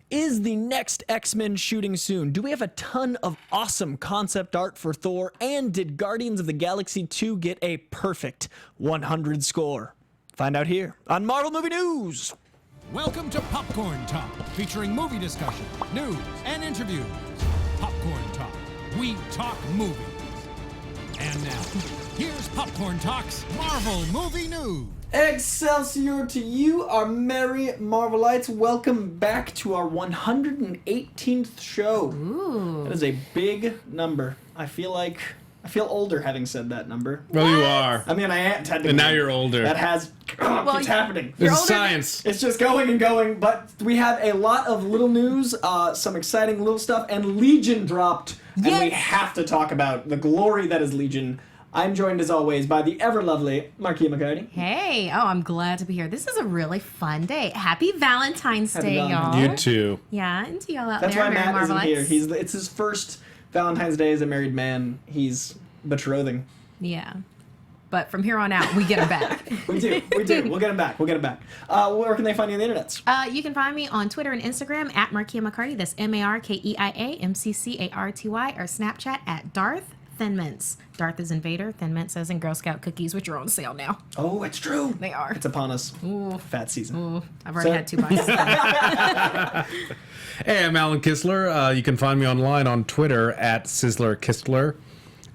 Is the next X-Men shooting soon? Do we have a ton of awesome concept art for Thor? And did Guardians of the Galaxy 2 get a perfect 100 score? Find out here on Marvel Movie News. Welcome to Popcorn Talk, featuring movie discussion, news, and interviews. Popcorn Talk. We talk movies. And now, here's Popcorn Talk's Marvel Movie News. Excelsior to you, our merry Marvellites. Welcome back to our 118th show. Ooh. That is a big number. I feel older having said that number. Well, you are. I mean, I am technically. And now you're older. That has... it's happening. This is science. It's just going and going, but we have a lot of little news, some exciting little stuff, and Legion dropped, and we have to talk about the glory that is Legion. I'm joined, as always, by the ever-lovely Maria Menounos. Hey, I'm glad to be here. This is a really fun day. Happy Valentine's Day, y'all. You too. Yeah, and to y'all out That's there, why Merry Matt isn't Marvellites. here. It's his first Valentine's Day as a married man. He's betrothing. Yeah. But from here on out, we get him back. We do. We'll get him back. Where can they find you on the internet? You can find me on Twitter and Instagram at Maria McCarty. That's MarkiaMcCarty, or Snapchat at Darth Thinmints. Darth is in Vader, Thinmints as in Girl Scout cookies, which are on sale now. Oh, it's true. They are. It's upon us. Ooh. Fat season. Ooh, I've already had 2 bites. Hey, I'm Alan Kistler. You can find me online on Twitter at Sizzler Kistler,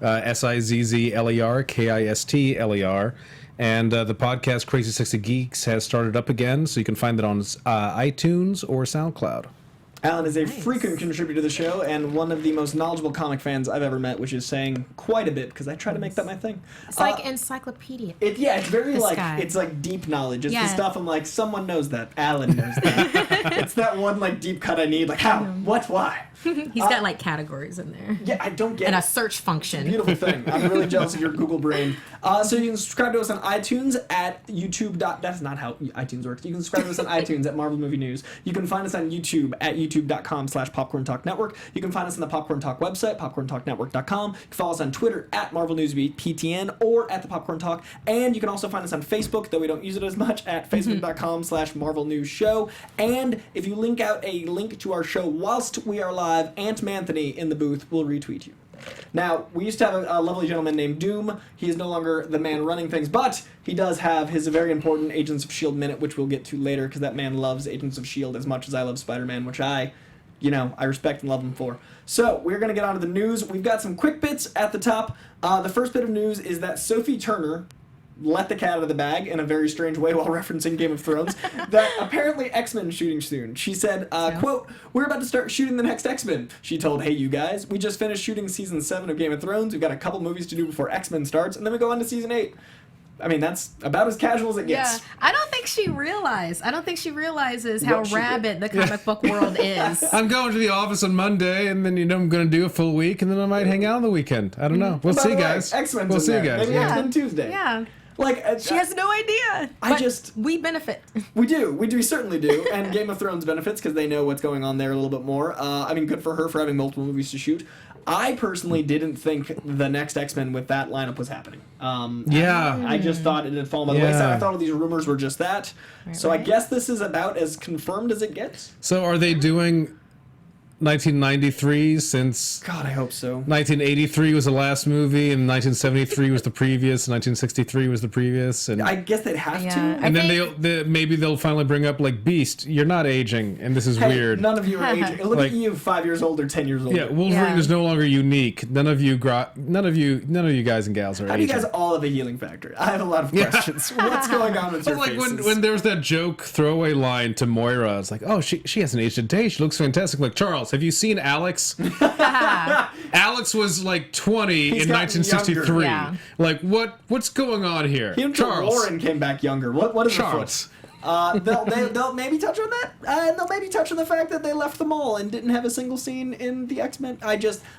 Sizzler Kistler. And the podcast Crazy Sexy Geeks has started up again, so you can find it on iTunes or SoundCloud. Alan is a frequent contributor to the show and one of the most knowledgeable comic fans I've ever met, which is saying quite a bit because I try to make that my thing. It's like encyclopedia. It's very Guy. It's like deep knowledge. It's the stuff I'm like, someone knows that. Alan knows that. It's that one like deep cut I need. Like how? What? Why? He's got like categories in there. Yeah, I don't get and it. a search function. Beautiful thing. I'm really jealous of your Google brain. So you can subscribe to us on iTunes at YouTube. That's not how iTunes works. You can subscribe to us on iTunes at Marvel Movie News. You can find us on YouTube at youtube.com/Popcorn Talk Network. You can find us on the Popcorn Talk website, popcorntalknetwork.com. You can follow us on Twitter at Marvel News PTN or at the Popcorn Talk. And you can also find us on Facebook, though we don't use it as much, at facebook.com/Marvel News Show. And if you link out a link to our show whilst we are live, Aunt Manthony in the booth will retweet you. Now, we used to have a lovely gentleman named Doom. He is no longer the man running things, but he does have his very important Agents of S.H.I.E.L.D. minute, which we'll get to later, because that man loves Agents of S.H.I.E.L.D. as much as I love Spider-Man, which I respect and love him for. So, we're going to get on to the news. We've got some quick bits at the top. The first bit of news is that Sophie Turner let the cat out of the bag in a very strange way while referencing Game of Thrones, that apparently X-Men is shooting soon. She said, quote, "We're about to start shooting the next X-Men." She told Hey You Guys, "We just finished shooting season 7 of Game of Thrones. We've got a couple movies to do before X-Men starts, and then we go on to season 8. I mean, that's about as casual as it gets. Yeah, I don't think she realizes how rabid the comic book world is. I'm going to the office on Monday, and then I'm going to do a full week, and then I might hang out on the weekend. I don't know. We'll see, guys. X-Men's we'll in see, there. guys. Maybe X-Men Tuesday. Yeah. Like she has no idea. We benefit. We do. We certainly do. And Game of Thrones benefits because they know what's going on there a little bit more. I mean, good for her for having multiple movies to shoot. I personally didn't think the next X-Men with that lineup was happening. I just thought it had fallen by the wayside. I thought all these rumors were just that. Right. I guess this is about as confirmed as it gets. So are they doing 1993 since... God, I hope so. 1983 was the last movie, and 1973 was the previous, and 1963 was the previous. And I guess they'd have to. And then maybe they'll finally bring up, like, Beast, you're not aging, and this is weird. None of you are aging. Look at you, 5 years old or 10 years old. Yeah, Wolverine is no longer unique. None of you guys and gals are aging. How do you guys all have a healing factor? I have a lot of questions. What's going on with your faces? Like when there was that joke throwaway line to Moira, it's like, oh, she hasn't aged a day. She looks fantastic. Like, Charles, have you seen Alex? Alex was like 20 in 1963. Yeah. Like, what's going on here? Charles. Warren came back younger. What is Charles? They'll maybe touch on that. They'll maybe touch on the fact that they left the mall and didn't have a single scene in the X-Men.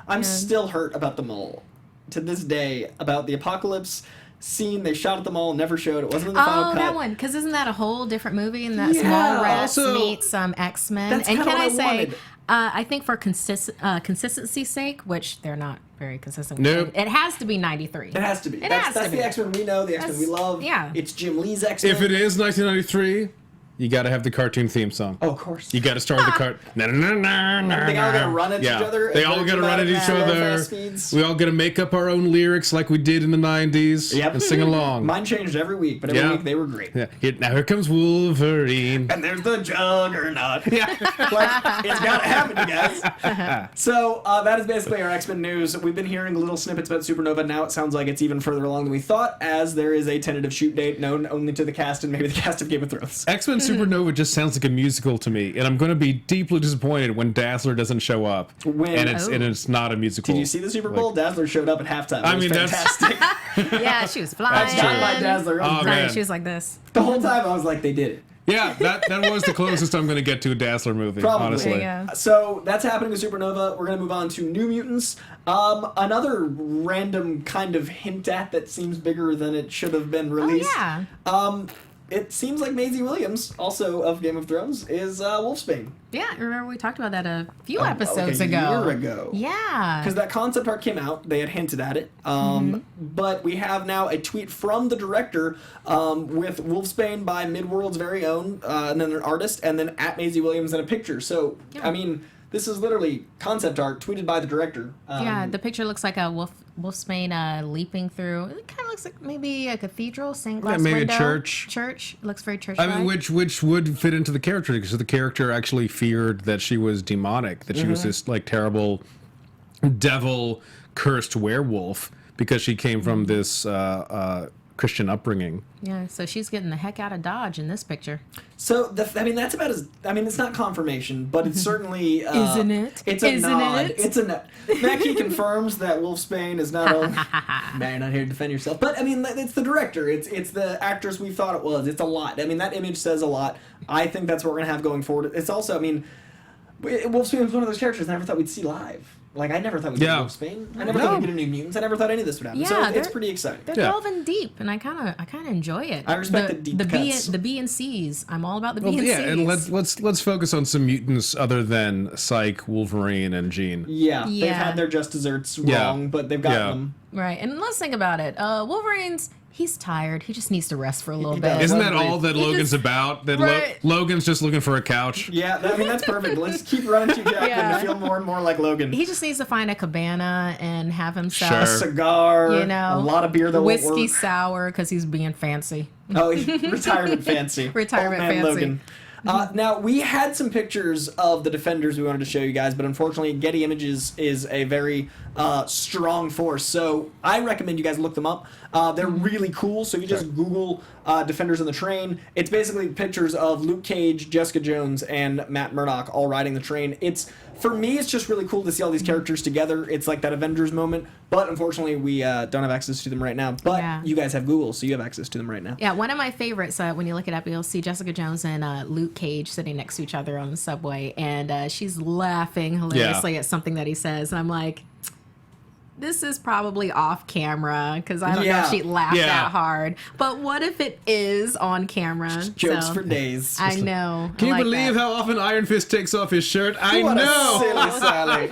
I'm still hurt about the mall to this day, about the Apocalypse scene they shot at the mall, never showed. It wasn't in the final cut. Oh, that one. Because isn't that a whole different movie? And that small rats meet some X-Men. That's and can I say, wanted. I think for consistency's sake, which they're not very consistent with, nope. it has to be 93. It has to be. That's the X-Men we know, the X-Men we love. Yeah. It's Jim Lee's X-Men. If it is 1993, You got to have the cartoon theme song. Oh, of course. You got to start with the They all got to run at each other. They all got to run at each other. We all got to make up our own lyrics like we did in the 90s and sing along. Mine changed every week, but every week they were great. Yeah. Now here comes Wolverine. And there's the Juggernaut. Yeah. Like, it's got to happen, you guys. So that is basically our X-Men news. We've been hearing little snippets about Supernova. Now it sounds like it's even further along than we thought, as there is a tentative shoot date known only to the cast and maybe the cast of Game of Thrones. X-Men Supernova just sounds like a musical to me, and I'm going to be deeply disappointed when Dazzler doesn't show up, and it's not a musical. Did you see the Super Bowl? Dazzler showed up at halftime. It was fantastic. Yeah, she was flying. That's not like Dazzler. Man. She was like this. The whole time I was like, they did it. Yeah, that was the closest I'm going to get to a Dazzler movie, Probably. honestly. Yeah. So that's happening with Supernova. We're going to move on to New Mutants. Another random kind of hint at that seems bigger than it should have been released. Oh, yeah. It seems like Maisie Williams, also of Game of Thrones, is Wolfsbane. Yeah, remember we talked about that a few episodes like ago. A year ago. Yeah. Because that concept art came out. They had hinted at it. But we have now a tweet from the director with Wolfsbane by Midworld's very own, and then an artist, and then at Maisie Williams in a picture. So, I mean, this is literally concept art tweeted by the director. Yeah, the picture looks like a Wolfsbane leaping through. It kind of looks like maybe a cathedral, stained glass maybe window. a church. Church. It looks very church. I mean, which would fit into the character, because the character actually feared that she was demonic, that she was this like terrible devil cursed werewolf because she came from this Christian upbringing. Yeah, so she's getting the heck out of Dodge in this picture. So, that's about as... I mean, it's not confirmation, but it's certainly... Isn't it? It's a Isn't nod. it? It's a nod. Becky confirms that Wolfsbane is not only... Man, you're not here to defend yourself. But, I mean, it's the director. It's the actress we thought it was. It's a lot. I mean, that image says a lot. I think that's what we're going to have going forward. It's also, I mean... Wolfsbane was one of those characters I never thought we'd see live. Like, I never thought we'd get Wolfsbane. I never thought we'd get a New Mutants. I never thought any of this would happen. Yeah, So it's pretty exciting. They're delving deep, and I kind of enjoy it. I respect the deep cuts. The B and C's. I'm all about the B and C's. Yeah, and let's focus on some mutants other than Psyche, Wolverine, and Jean. Yeah, they've had their just desserts wrong, but they've got them. Right, and let's think about it. Wolverine's... He's tired. He just needs to rest for a little bit. Isn't that all that Logan's about? That Logan's just looking for a couch? Yeah, I mean, that's perfect. Let's keep running Hugh Jackman to feel more and more like Logan. He just needs to find a cabana and have himself a cigar, a lot of beer that whiskey won't work. Sour because he's being fancy. Oh, retirement fancy. Retirement Old man fancy. Logan. Now, we had some pictures of the Defenders we wanted to show you guys, but unfortunately, Getty Images is a very strong force, so I recommend you guys look them up. They're really cool, so you just Google Defenders on the Train. It's basically pictures of Luke Cage, Jessica Jones, and Matt Murdock all riding the train. For me, it's just really cool to see all these characters together. It's like that Avengers moment, but unfortunately, we don't have access to them right now. But you guys have Google, so you have access to them right now. Yeah, one of my favorites, when you look it up, you'll see Jessica Jones and Luke Cage sitting next to each other on the subway, and she's laughing hilariously at something that he says, and I'm like... This is probably off camera because I don't know if she laughed that hard. But what if it is on camera? Just jokes for days. I know. Can you believe how often Iron Fist takes off his shirt? I know. Silly Sally.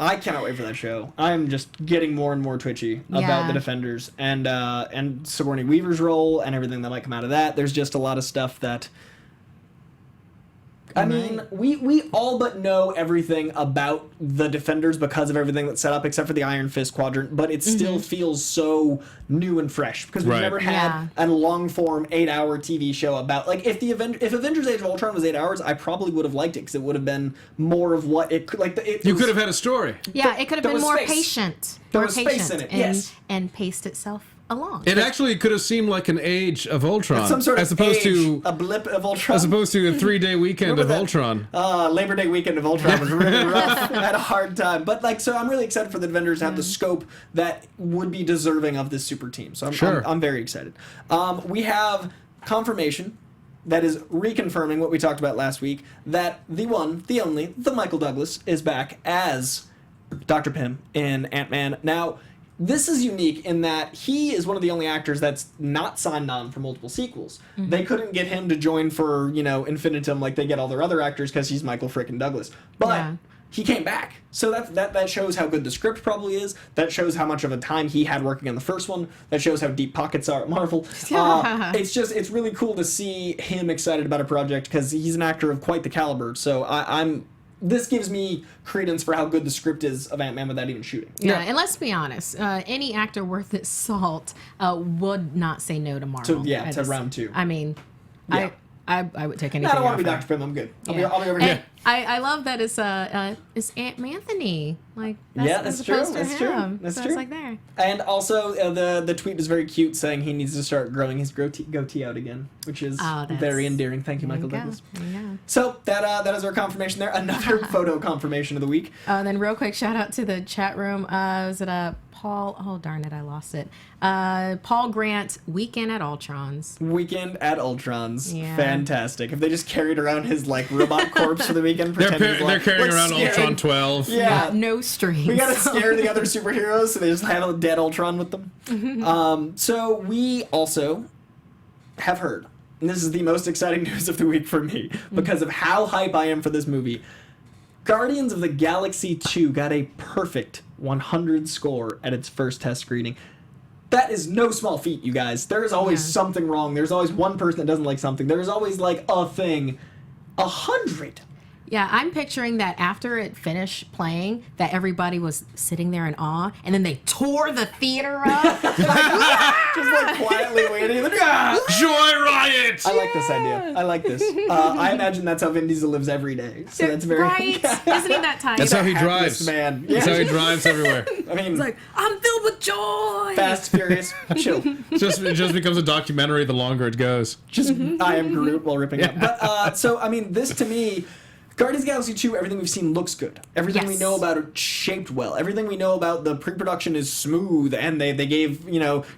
I cannot wait for that show. I'm just getting more and more twitchy about the Defenders and Sigourney Weaver's role and everything that might come out of that. There's just a lot of stuff that. I mean, we all but know everything about the Defenders because of everything that's set up, except for the Iron Fist quadrant, but it still feels so new and fresh, because we've never had a long-form 8-hour TV show about, like, if Avengers Age of Ultron was 8 hours, I probably would have liked it, because it would have been more of what it could, like, you could have had a story. Yeah, it could have been more patient. There was space in it, and paced itself along. It actually could have seemed like an Age of Ultron, some sort of as opposed to a blip of Ultron, as opposed to a 3-day weekend of Ultron. Labor Day weekend of Ultron was really rough. I had a hard time, but so I'm really excited for the Defenders to have the scope that would be deserving of this super team. So I'm very excited. We have confirmation that is reconfirming what we talked about last week, that the one, the only, the Michael Douglas is back as Dr. Pym in Ant-Man. Now, this is unique in that he is one of the only actors that's not signed on for multiple sequels. They couldn't get him to join for, infinitum like they get all their other actors because he's Michael frickin' Douglas. But he came back. So that shows how good the script probably is. That shows how much of a time he had working on the first one. That shows how deep pockets are at Marvel. It's really cool to see him excited about a project because he's an actor of quite the caliber. So this gives me credence for how good the script is of Ant-Man without even shooting. Yeah, and let's be honest, any actor worth its salt would not say no to Marvel. To round 2. I mean, yeah. I would take anything. I don't want to be offered. Dr. Pym. I'm good. I'll be over And here. I love that it's Aunt Anthony. Like That's true. That's true. It's like there. And also the tweet was very cute, saying he needs to start growing his goatee out again, which is very endearing. Thank you, Michael Douglas. There you go. So that is our confirmation there. Another photo confirmation of the week. And then real quick, shout out to the chat room. Was it Paul? Oh darn it, I lost it. Paul Grant, Weekend at Ultron's. Weekend at Ultron's. Yeah. Fantastic. If they just carried around his like robot corpse for the weekend, They're carrying around scared. Ultron 12. Yeah. No strings. We gotta scare the other superheroes, so they just have a dead Ultron with them. So we also have heard, and this is the most exciting news of the week for me, because of how hype I am for this movie. Guardians of the Galaxy 2 got a perfect 100 score at its first test screening. That is no small feat, you guys. There is always something wrong. There's always one person that doesn't like something. There's always like a thing. 100. Yeah, I'm picturing that after it finished playing, that everybody was sitting there in awe, and then they tore the theater up. Just like quietly waiting. Joy Riot! I like this idea. I like this. I imagine that's how Vin Diesel lives every day. So that's very right. Isn't he that type? That's how he happiest drives. Man. That's how he drives everywhere. I mean, He's like, I'm filled with joy. Fast, Furious, chill. It just becomes a documentary the longer it goes. Just I am Groot while ripping up. But so I mean, this to me, Guardians of the Galaxy 2, everything we've seen looks good. Everything we know about it shaped well. Everything we know about the pre-production is smooth, and they gave,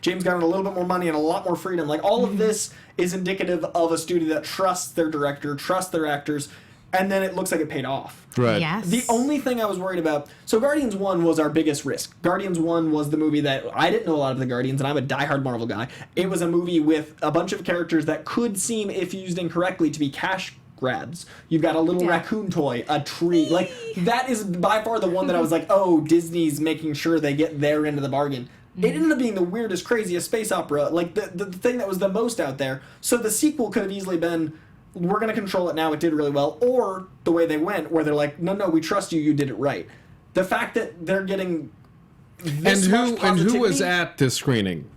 James Gunn a little bit more money and a lot more freedom. Like, all of this is indicative of a studio that trusts their director, trusts their actors, and then it looks like it paid off. Right. Yes. The only thing I was worried about... So Guardians 1 was our biggest risk. Guardians 1 was the movie that... I didn't know a lot of the Guardians, and I'm a diehard Marvel guy. It was a movie with a bunch of characters that could seem, if used incorrectly, to be cash grabs. You've got a little raccoon toy, a tree. Like, that is by far the one that I was like, oh, Disney's making sure they get their end of the bargain. It ended up being the weirdest, craziest space opera. Like, the thing that was the most out there. So the sequel could have easily been, we're going to control it now, it did really well. Or the way they went, where they're like, no, we trust you, you did it right. The fact that they're getting this much positivity... And who was at this screening?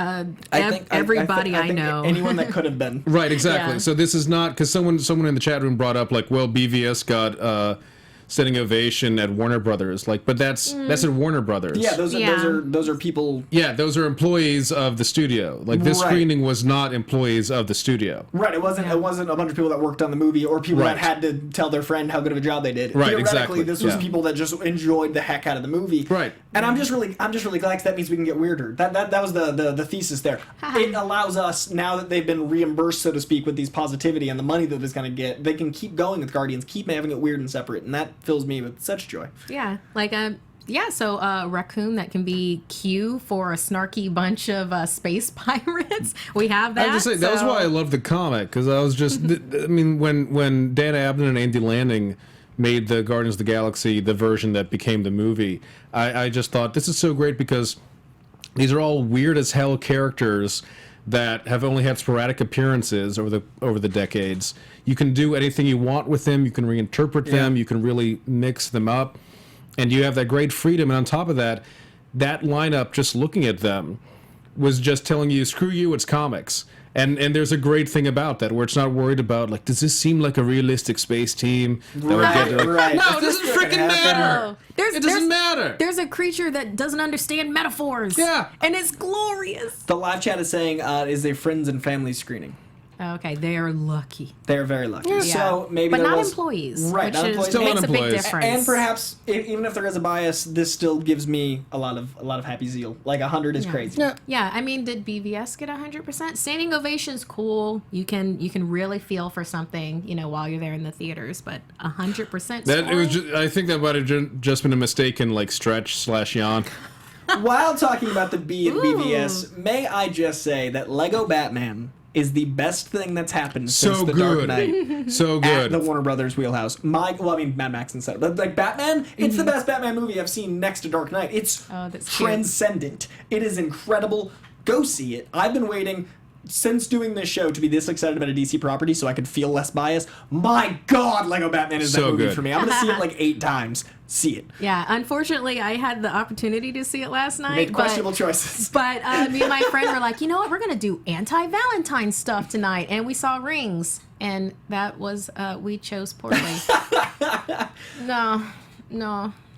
Everybody I think know. Anyone that could have been. Right, exactly. Yeah. So this is not... Because someone in the chat room brought up, like, well, BVS got... standing ovation at Warner Brothers, but that's at Warner Brothers. Yeah, those are people. Yeah, those are employees of the studio. Like, this screening was not employees of the studio. Right, it wasn't a bunch of people that worked on the movie or people that had to tell their friend how good of a job they did. Right, Theoretically, exactly. this was people that just enjoyed the heck out of the movie. Right. And I'm just really glad because that means we can get weirder. That was the thesis there. It allows us, now that they've been reimbursed, so to speak, with these positivity and the money that it's going to get, they can keep going with Guardians, keep having it weird and separate, and that fills me with such joy. Yeah, so raccoon that can be Q for a snarky bunch of space pirates. We have that. I have to say, that was why I loved the comic, because I was just, I mean, when Dan Abnett and Andy Lanning made the Guardians of the Galaxy, the version that became the movie, I just thought, this is so great because these are all weird as hell characters that have only had sporadic appearances over the decades. You can do anything you want with them. You can reinterpret them. You can really mix them up. And you have that great freedom. And on top of that, that lineup, just looking at them, was just telling you, screw you, it's comics. And there's a great thing about that, where it's not worried about, like, does this seem like a realistic space team? That would get to, like, no, it doesn't freaking matter. It doesn't matter. There's a creature that doesn't understand metaphors. Yeah. And it's glorious. The live chat is saying is a friends and family screening. Okay, they are lucky. They're very lucky. Yeah. So maybe but there not was, employees. Right, not employees. Still makes not a big employees. difference. And perhaps, even if there is a bias, this still gives me a lot of happy zeal. Like 100 is crazy. Yeah, I mean, did BVS get 100%? Standing ovation's cool. You can really feel for something, while you're there in the theaters. But 100%. That it was. I think that might have just been a mistaken stretch/yawn. While talking about the B and BVS, may I just say that Lego Batman is the best thing that's happened since The good. Dark Knight. So good. At the Warner Brothers wheelhouse. Mad Max instead. But like Batman, it's the best Batman movie I've seen next to Dark Knight. It's transcendent. It is incredible. Go see it. I've been waiting since doing this show to be this excited about a DC property so I could feel less biased. My God, Lego Batman is that movie good. for me. I'm going to see it like 8 times. See it. Yeah, unfortunately, I had the opportunity to see it last night. Made questionable choices. But me and my friend were like, you know what? We're going to do anti-Valentine stuff tonight. And we saw Rings. And that was, we chose poorly. No.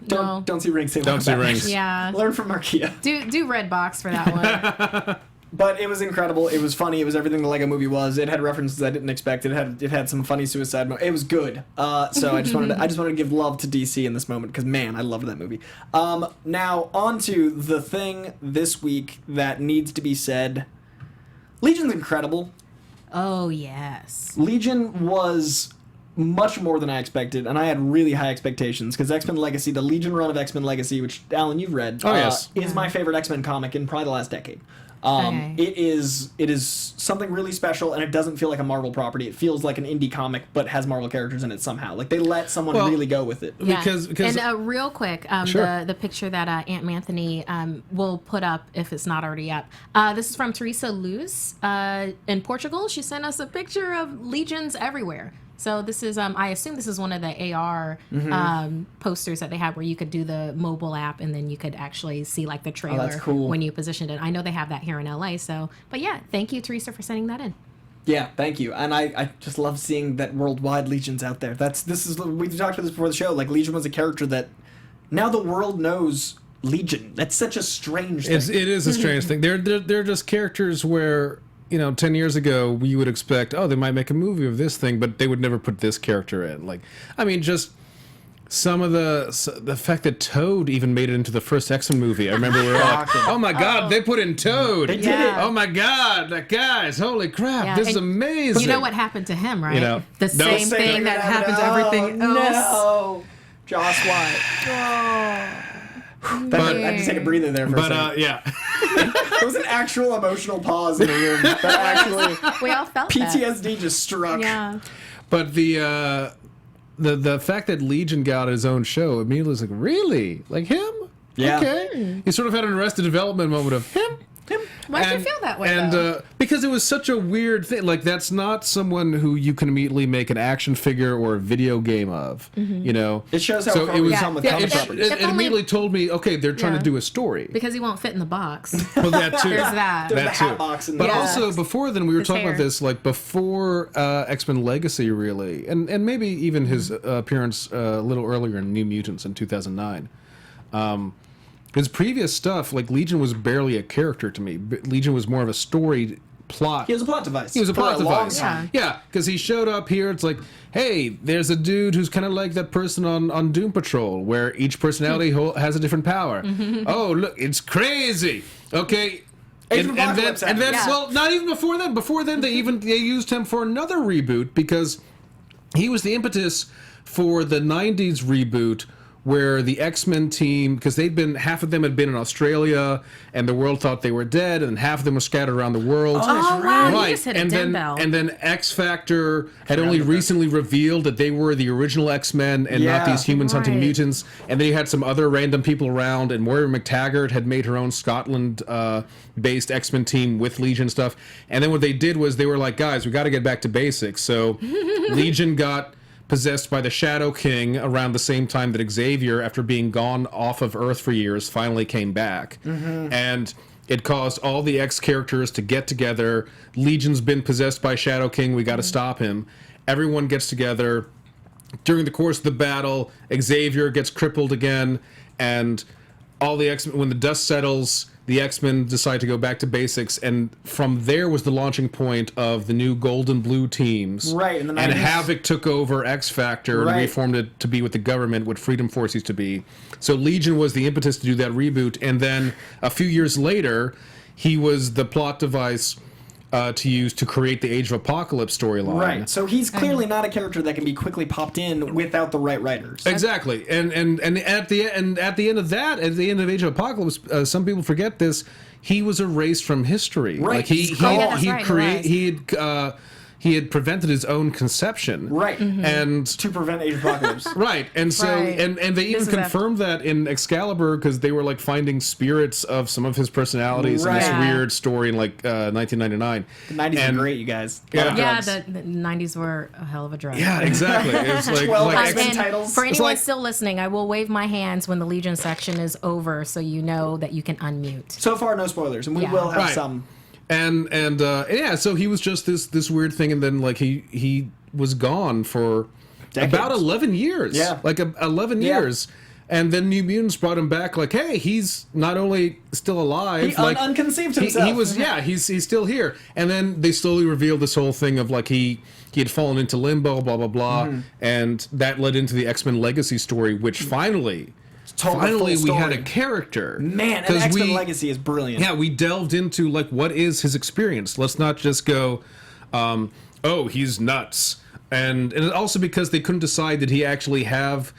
Don't see Rings. Don't see Rings. Yeah. Learn from Markia. Do Redbox for that one. But it was incredible. It was funny. It was everything the Lego movie was. It had references I didn't expect. It had some funny suicide moments. It was good. So I just wanted to give love to DC in this moment because man, I loved that movie. Now on to the thing this week that needs to be said. Legion's incredible. Oh yes. Legion was much more than I expected, and I had really high expectations because X-Men Legacy, the Legion run of X-Men Legacy, which Alan you've read, is my favorite X-Men comic in probably the last decade. It is something really special, and it doesn't feel like a Marvel property. It feels like an indie comic, but has Marvel characters in it somehow. Like they let someone really go with it. Yeah. Because and real quick, sure. the picture that Aunt Anthony will put up if it's not already up. This is from Teresa Luz in Portugal. She sent us a picture of legions everywhere. So this is, I assume this is one of the AR posters that they have where you could do the mobile app and then you could actually see like the trailer that's cool. when you positioned it. I know they have that here in LA. So, but yeah, thank you, Teresa, for sending that in. Yeah, thank you. And I just love seeing that worldwide Legion's out there. We've talked about this before the show. Like Legion was a character that now the world knows Legion. That's such a strange thing. It is a strange thing. They're just characters where, 10 years ago, we would expect, they might make a movie of this thing, but they would never put this character in. Like, I mean, just some of the fact that Toad even made it into the first X-Men movie. I remember we were like, oh my God, they put in Toad. They did it. Oh my God, that guys, holy crap, this is amazing. You know what happened to him, right? The same thing that happened to everything else. No. Joss Wyatt. I had to take a breather there for a second. Yeah. There was an actual emotional pause in the room. That actually, we all felt PTSD just struck. Yeah. But the fact that Legion got his own show immediately was like, really? Like him? Yeah. Okay. He sort of had an Arrested Development moment of him. Why'd you feel that way, And because it was such a weird thing. Like, that's not someone who you can immediately make an action figure or a video game of, It shows how it was with comic properties. It immediately told me, okay, they're trying to do a story. Because he won't fit in the box. Well, that too. There's that. There's That the too. hat box and But the also, before then, we were talking hair. about this, like, before X-Men Legacy, really. And maybe even his appearance a little earlier in New Mutants in 2009. His previous stuff, like Legion was barely a character to me. Legion was more of a story plot. He was a plot device. He was a plot for long device. time. Yeah, because he showed up here. It's like, hey, there's a dude who's kind of like that person on Doom Patrol, where each personality has a different power. Oh, look, it's crazy. Okay. And then well, not even before then. Before then, they used him for another reboot because he was the impetus for the 90s reboot where the X-Men team, because half of them had been in Australia, and the world thought they were dead, and half of them were scattered around the world. Oh, wow, you just hit a dim bell. And then X Factor had only recently revealed that they were the original X-Men and not these humans hunting mutants. And then you had some other random people around, and Moira McTaggart had made her own Scotland-based X-Men team with Legion stuff. And then what they did was they were like, guys, we got to get back to basics. So Legion got possessed by the Shadow King around the same time that Xavier, after being gone off of Earth for years, finally came back. And it caused all the X characters to get together. Legion's been possessed by Shadow King. We got to stop him. Everyone gets together. During the course of the battle, Xavier gets crippled again, and all the X-Men, when the dust settles, the X-Men decide to go back to basics, and from there was the launching point of the new Gold and Blue teams. Right, in the 90s. And Havoc took over X-Factor and reformed it to be what the government, what Freedom Force used to be. So Legion was the impetus to do that reboot, and then a few years later, he was the plot device to use to create the Age of Apocalypse storyline. Right. So he's clearly not a character that can be quickly popped in without the right writers. Exactly. And at the end of that, at the end of Age of Apocalypse, some people forget this. He was erased from history. Right. Like he had prevented his own conception. Right. And to prevent Age of Apocalypse. Right. And so and they even confirmed that in Excalibur, because they were like finding spirits of some of his personalities in this weird story in like 1999. The 90s were great, you guys. The 90s were a hell of a drug. Yeah, exactly. It was like 12 X-Men titles. For anyone still listening, I will wave my hands when the Legion section is over, so you know that you can unmute. So far, no spoilers, and we will have some. And so he was just this weird thing, and then like he was gone for decades. About 11 years. Yeah, like 11 years. And then New Mutants brought him back. Like, hey, he's not only still alive, he unconceived himself. He was, he's still here. And then they slowly revealed this whole thing of like he had fallen into limbo, blah blah blah, and that led into the X-Men Legacy story, which finally we had a character. Man, and X-Men Legacy is brilliant. Yeah, we delved into like what is his experience. Let's not just go, oh, he's nuts. And also because they couldn't decide, did he actually have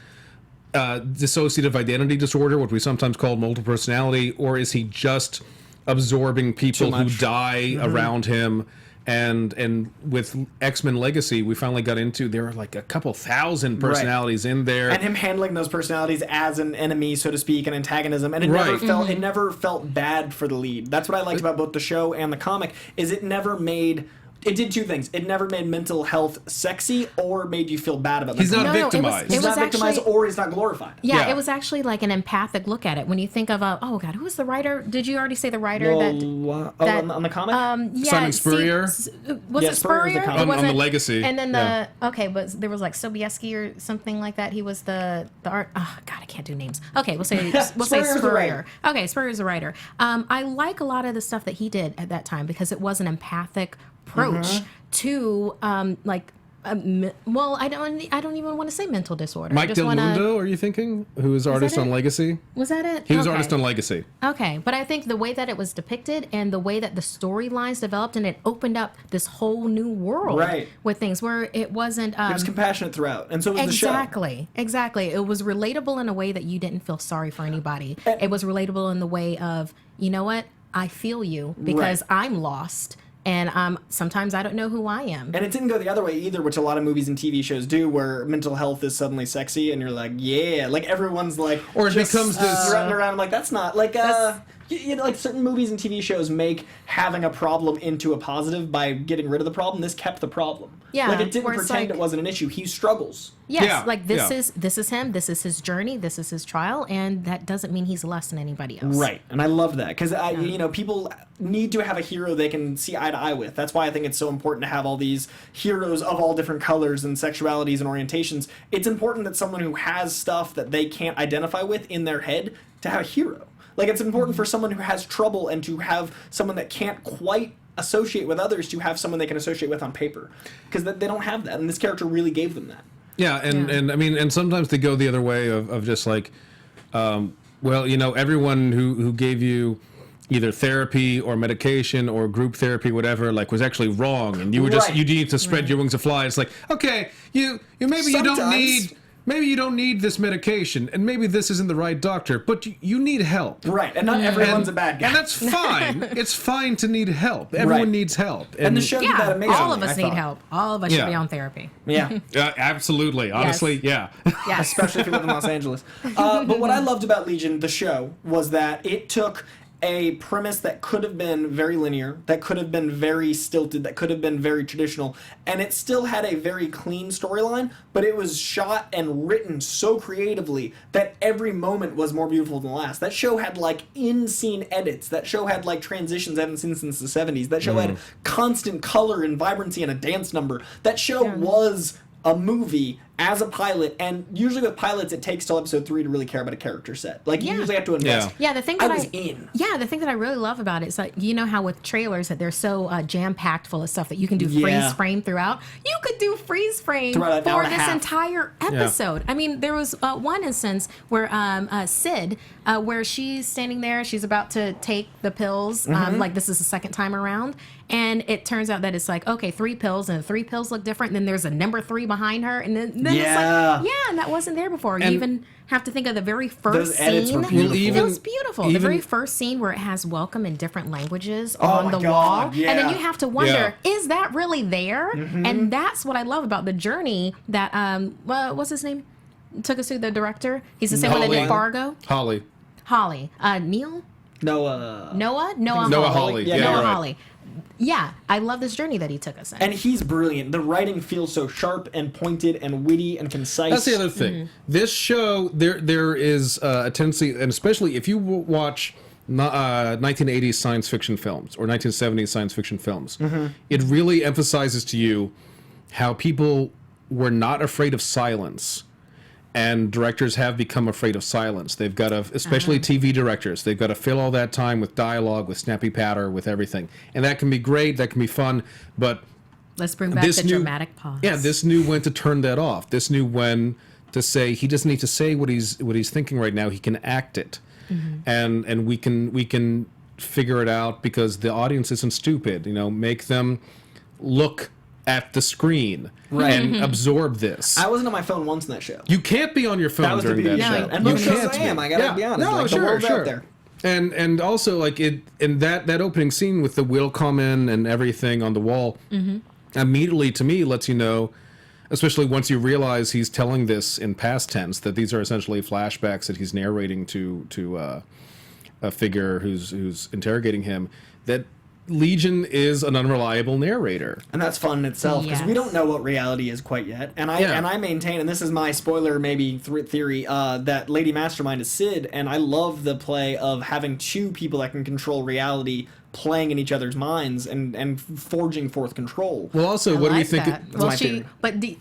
dissociative identity disorder, what we sometimes call multiple personality, or is he just absorbing people who die around him? And with X-Men Legacy, we finally got into, there were like a couple thousand personalities in there, and him handling those personalities as an enemy, so to speak, an antagonism, and it never felt bad for the lead. That's what I liked about both the show and the comic. Is it did two things. It never made mental health sexy or made you feel bad about it. He's not victimized. He's not victimized or he's not glorified. Yeah, it was actually like an empathic look at it. When you think of, oh God, who was the writer? Did you already say the writer? On the comic? Simon Spurrier? Was it Spurrier? On the Legacy. And then but there was like Sobieski or something like that. He was the art. Oh God, I can't do names. Okay, we'll say Spurrier. Okay, Spurrier's the writer. I like a lot of the stuff that he did at that time because it was an empathic approach to well, I don't even want to say mental disorder. Mike Del Mundo, are you thinking? Who is artist on Legacy? Was that it? He was artist on Legacy. Okay, but I think the way that it was depicted and the way that the storylines developed, and it opened up this whole new world with things where it wasn't. It was compassionate throughout, and so was the show. Exactly. It was relatable in a way that you didn't feel sorry for anybody. It was relatable in the way of, you know what, I feel you because I'm lost. And sometimes I don't know who I am. And it didn't go the other way either, which a lot of movies and TV shows do, where mental health is suddenly sexy, and you're like, yeah, like everyone's like, or it becomes this strutting around. I'm like, that's not like like certain movies and TV shows make having a problem into a positive by getting rid of the problem. This kept the problem. Yeah, like it didn't pretend it wasn't an issue. He struggles. Yes, this is him. This is his journey. This is his trial, and that doesn't mean he's less than anybody else. Right, and I love that because people need to have a hero they can see eye to eye with. That's why I think it's so important to have all these heroes of all different colors and sexualities and orientations. It's important that someone who has stuff that they can't identify with in their head to have a hero. Like, it's important for someone who has trouble and to have someone that can't quite associate with others to have someone they can associate with on paper. Because they don't have that, and this character really gave them that. Yeah, and I mean, and sometimes they go the other way of just like, everyone who gave you either therapy or medication or group therapy, whatever, like was actually wrong, and you were you need to spread your wings to fly. It's like, okay, maybe you don't need this medication, and maybe this isn't the right doctor, but you need help. Right, and not everyone's a bad guy. And that's fine. It's fine to need help. Everyone needs help. And the show did that amazingly. All of us need help. All of us should be on therapy. Yeah. Absolutely. Honestly, yes. Especially if you live in Los Angeles. But what I loved about Legion, the show, was that it took a premise that could have been very linear, that could have been very stilted, that could have been very traditional, and it still had a very clean storyline, but it was shot and written so creatively that every moment was more beautiful than the last. That show had, like, in-scene edits. That show had, like, transitions I haven't seen since the 70s. That show had constant color and vibrancy and a dance number. That show was a movie as a pilot, and usually with pilots, it takes till episode 3 to really care about a character set. Like, you usually have to invest. Yeah, the thing that I was in. Yeah, the thing that I really love about it is that, you know how with trailers that they're so jam-packed full of stuff that you can do freeze frame throughout? You could do freeze frame Throughout for this entire episode. I mean, there was one instance where Sid, where she's standing there, she's about to take the pills, like this is the second time around, and it turns out that it's like, okay, 3 pills, and the 3 pills look different, and then there's a number 3 behind her, and then it's like, and that wasn't there before. You even have to think of the very first scene. Edits were beautiful. It was beautiful. The very first scene where it has welcome in different languages on the wall, and then you have to wonder, is that really there? And that's what I love about the journey that, what's his name? Took us through the director. He's the same one that did Fargo. Holly. Neil? Noah Hawley. Yeah, Noah Hawley. Yeah, I love this journey that he took us in. And he's brilliant. The writing feels so sharp and pointed and witty and concise. That's the other thing. This show, there is a tendency, and especially if you watch 1980s science fiction films or 1970s science fiction films, it really emphasizes to you how people were not afraid of silence. And directors have become afraid of silence. They've got to, especially TV directors, they've got to fill all that time with dialogue, with snappy patter, with everything. And that can be great, that can be fun, but... Let's bring back the dramatic pause. Yeah, this knew when to turn that off. This knew when to say, he doesn't need to say what he's thinking right now, he can act it. And we can figure it out because the audience isn't stupid. You know, make them look at the screen and absorb this. I wasn't on my phone once in that show. You can't be on your phone during that show. And most shows I am, I gotta be honest. No, like, sure, the world's sure. out there. And also, like, in that opening scene with the will come in and everything on the wall, immediately to me lets you know, especially once you realize he's telling this in past tense, that these are essentially flashbacks that he's narrating to a figure who's interrogating him, that Legion is an unreliable narrator, and that's fun in itself because we don't know what reality is quite yet. And I maintain, and this is my spoiler maybe theory, that Lady Mastermind is Sid, and I love the play of having 2 people that can control reality playing in each other's minds and forging forth control. Well, also, what do you think?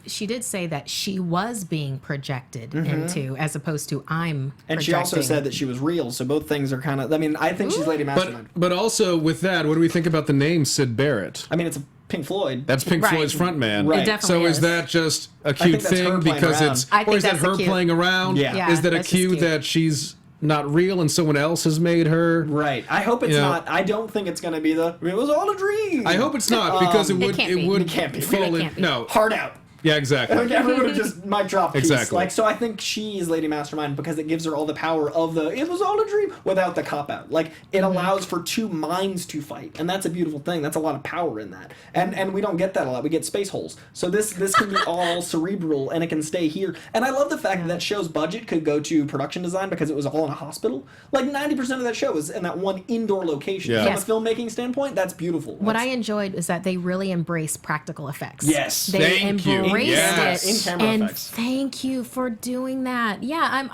She did say that she was being projected into, as opposed to I'm. And projecting. she also said that she was real. So both things are kind of. I mean, I think she's Lady Mastermind. But also with that, what do we think about the name Syd Barrett? I mean, it's a Pink Floyd. That's Pink Floyd's frontman. Right. It definitely so is that just a cute thing because it's, or is that her playing around? Yeah. Is that a cue that she's not real and someone else has made her? Right. I hope it's not. I don't think it's going to be it was all a dream. I hope it's not because it would can't be. fall in. No. Hard out. Yeah, exactly. Like everyone would just mic drop piece. Exactly. Like, so I think she is Lady Mastermind because it gives her all the power of it was all a dream without the cop out. Like, it allows for 2 minds to fight, and that's a beautiful thing. That's a lot of power in that. And we don't get that a lot. We get space holes. So this can be all cerebral, and it can stay here. And I love the fact that show's budget could go to production design because it was all in a hospital. Like, 90% of that show is in that one indoor location. Yeah. From a filmmaking standpoint, that's beautiful. What I enjoyed is that they really embrace practical effects. Yes. They embraced it. In-camera effects. Thank you for doing that. Yeah,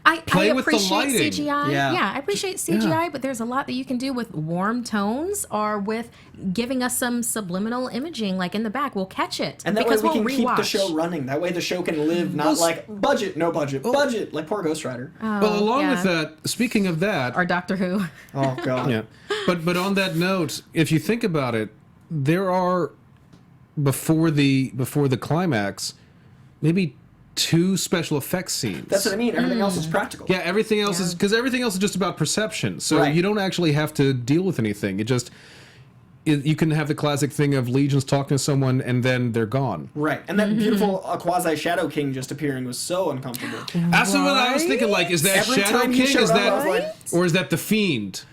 I appreciate CGI. Yeah. I appreciate CGI, but there's a lot that you can do with warm tones or with giving us some subliminal imaging, like in the back. We'll catch it. And that way we can keep the show running. That way the show can live, not like budget, no budget, budget, like poor Ghost Rider. Well, along with that, speaking of that, or Doctor Who. Oh God. Yeah, but on that note, if you think about it, there are before the climax, maybe 2 special effects scenes. That's what I mean. Everything else is practical. Yeah, everything else is because everything else is just about perception. So you don't actually have to deal with anything. You can have the classic thing of Legions talking to someone and then they're gone. Right. And that beautiful quasi Shadow King just appearing was so uncomfortable. That's what I was thinking. Like, is that Every Shadow time he King? showed Is up, that, I was like, or is that the Fiend?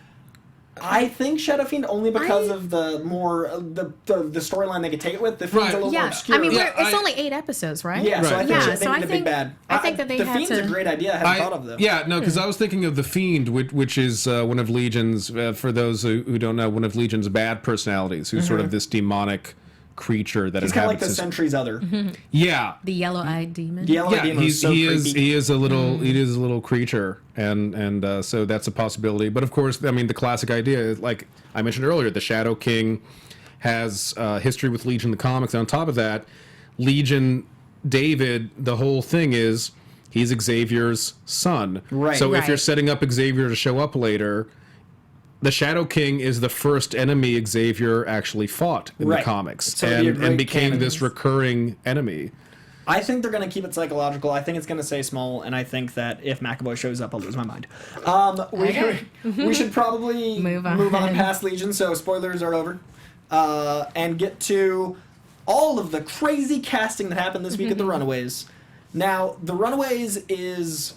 I think Shadow Fiend only because of the more the storyline they could take it with. The Fiend's a little more obscure. I mean, it's only 8 episodes, right? Yeah, so I think they need a big bad. I think that they the Fiend's a great idea. I hadn't thought of them. Yeah, no, because I was thinking of the Fiend, which is one of Legion's. For those who don't know, one of Legion's bad personalities, who's sort of this demonic creature that he's kind of like the Sentry's other. Yeah, the yellow-eyed demon. The yellow-eyed demon is so creepy. He is a little creature, and so that's a possibility. But of course, I mean, the classic idea is, like I mentioned earlier, the Shadow King has history with Legion in the comics. And on top of that, Legion David, the whole thing is he's Xavier's son. Right. So if Right. you're setting up Xavier to show up later, the Shadow King is the first enemy Xavier actually fought in the Right. comics, So it'd be a great and became canon. this recurring enemy. I think they're going to keep it psychological. I think it's going to stay small, and I think that if McAvoy shows up, I'll lose my mind. We should probably Move on. past Legion, so spoilers are over, and get to all of the crazy casting that happened this week at the Runaways. Now, the Runaways is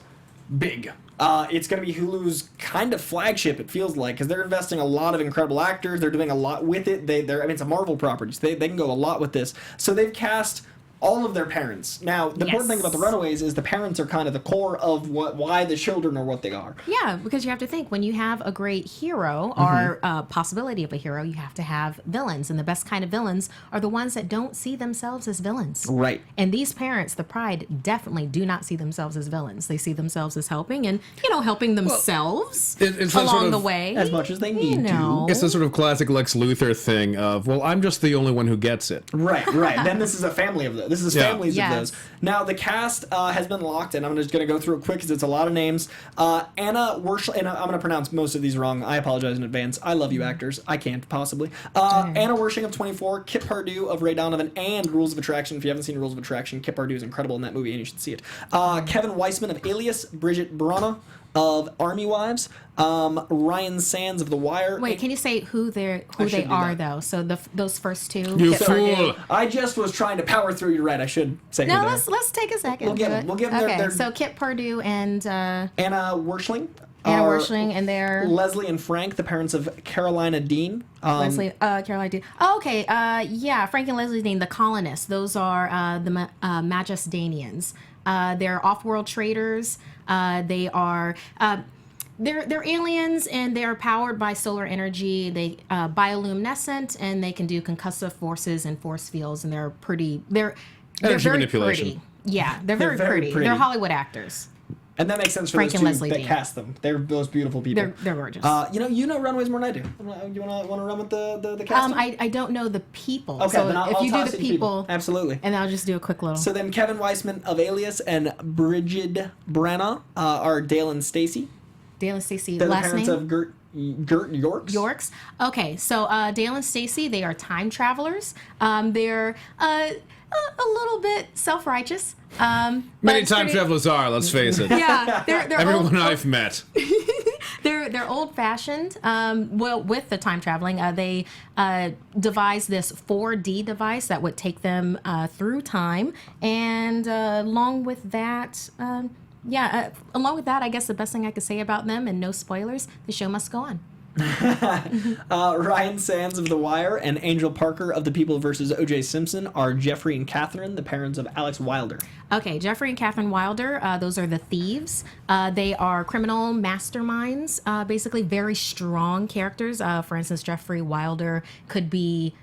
big. It's going to be Hulu's kind of flagship, it feels like, because they're investing a lot of incredible actors. They're doing a lot with it. It's a Marvel property, so they can go a lot with this. So they've cast all of their parents. Now, the important thing about the Runaways is the parents are kind of the core of why the children are what they are. Yeah, because you have to think, when you have a great hero or possibility of a hero, you have to have villains. And the best kind of villains are the ones that don't see themselves as villains. Right. And these parents, the Pride, definitely do not see themselves as villains. They see themselves as helping and, helping themselves it's that along sort of- the way. As much as they need to. It's the sort of classic Lex Luthor thing of, well, I'm just the only one who gets it. Right. Then this is a family of those. This is Yeah. families Yes. of those. Now, the cast has been locked, and I'm just going to go through it quick because it's a lot of names. Anna Werschling, and I'm going to pronounce most of these wrong. I apologize in advance. I love you, actors. I can't, possibly. Anna Werschling of 24, Kip Pardue of Ray Donovan, and Rules of Attraction. If you haven't seen Rules of Attraction, Kip Pardue is incredible in that movie, and you should see it. Kevin Weissman of Alias, Bridget Brana of Army Wives, Ryan Sands of The Wire. Wait, can you say who they should do are, that. though? So those first two. You Kip fool. Pardue. I just was trying to power through. You're right. I should say No, who they let's take a second. We'll give to them- it. we'll give them Okay, their- so Kip Pardue and Anna Werschling. Anna are Werschling and their Leslie and Frank, the parents of Carolina Dean. Leslie, Caroline Dean. Oh, okay. Yeah, Frank and Leslie Dean, the colonists. Those are the Majestanians. They're off-world traders. They are. They're aliens, and they're powered by solar energy. They bioluminescent, and they can do concussive forces and force fields. And they're Energy very manipulation. pretty. Yeah, they're very, very pretty. They're Hollywood actors. And that makes sense for Frank those and two Leslie that Dean. cast them. They're those beautiful people. They're gorgeous. You know Runaways more than I do. You want to run with the casting? I don't know the people. Okay, so then I'll if you do toss the you people, Absolutely. and I'll just do a quick little. So then Kevin Weissman of Alias and Bridget Brana are Dale and Stacy. Dale and Stacey, They're the last parents name? of Gert Yorks. Yorks. Okay, so Dale and Stacy, they are time travelers. They're a little bit self-righteous. Many but time pretty- travelers are, let's face it. Yeah, they're Everyone old, I've met. they're old-fashioned. Well, with the time traveling, they devised this 4D device that would take them through time, and along with that, I guess the best thing I could say about them, and no spoilers, the show must go on. Ryan Sands of The Wire and Angel Parker of The People vs. O.J. Simpson are Jeffrey and Catherine, the parents of Alex Wilder. Okay, Jeffrey and Catherine Wilder, those are the thieves. They are criminal masterminds, basically very strong characters. For instance, Jeffrey Wilder could be...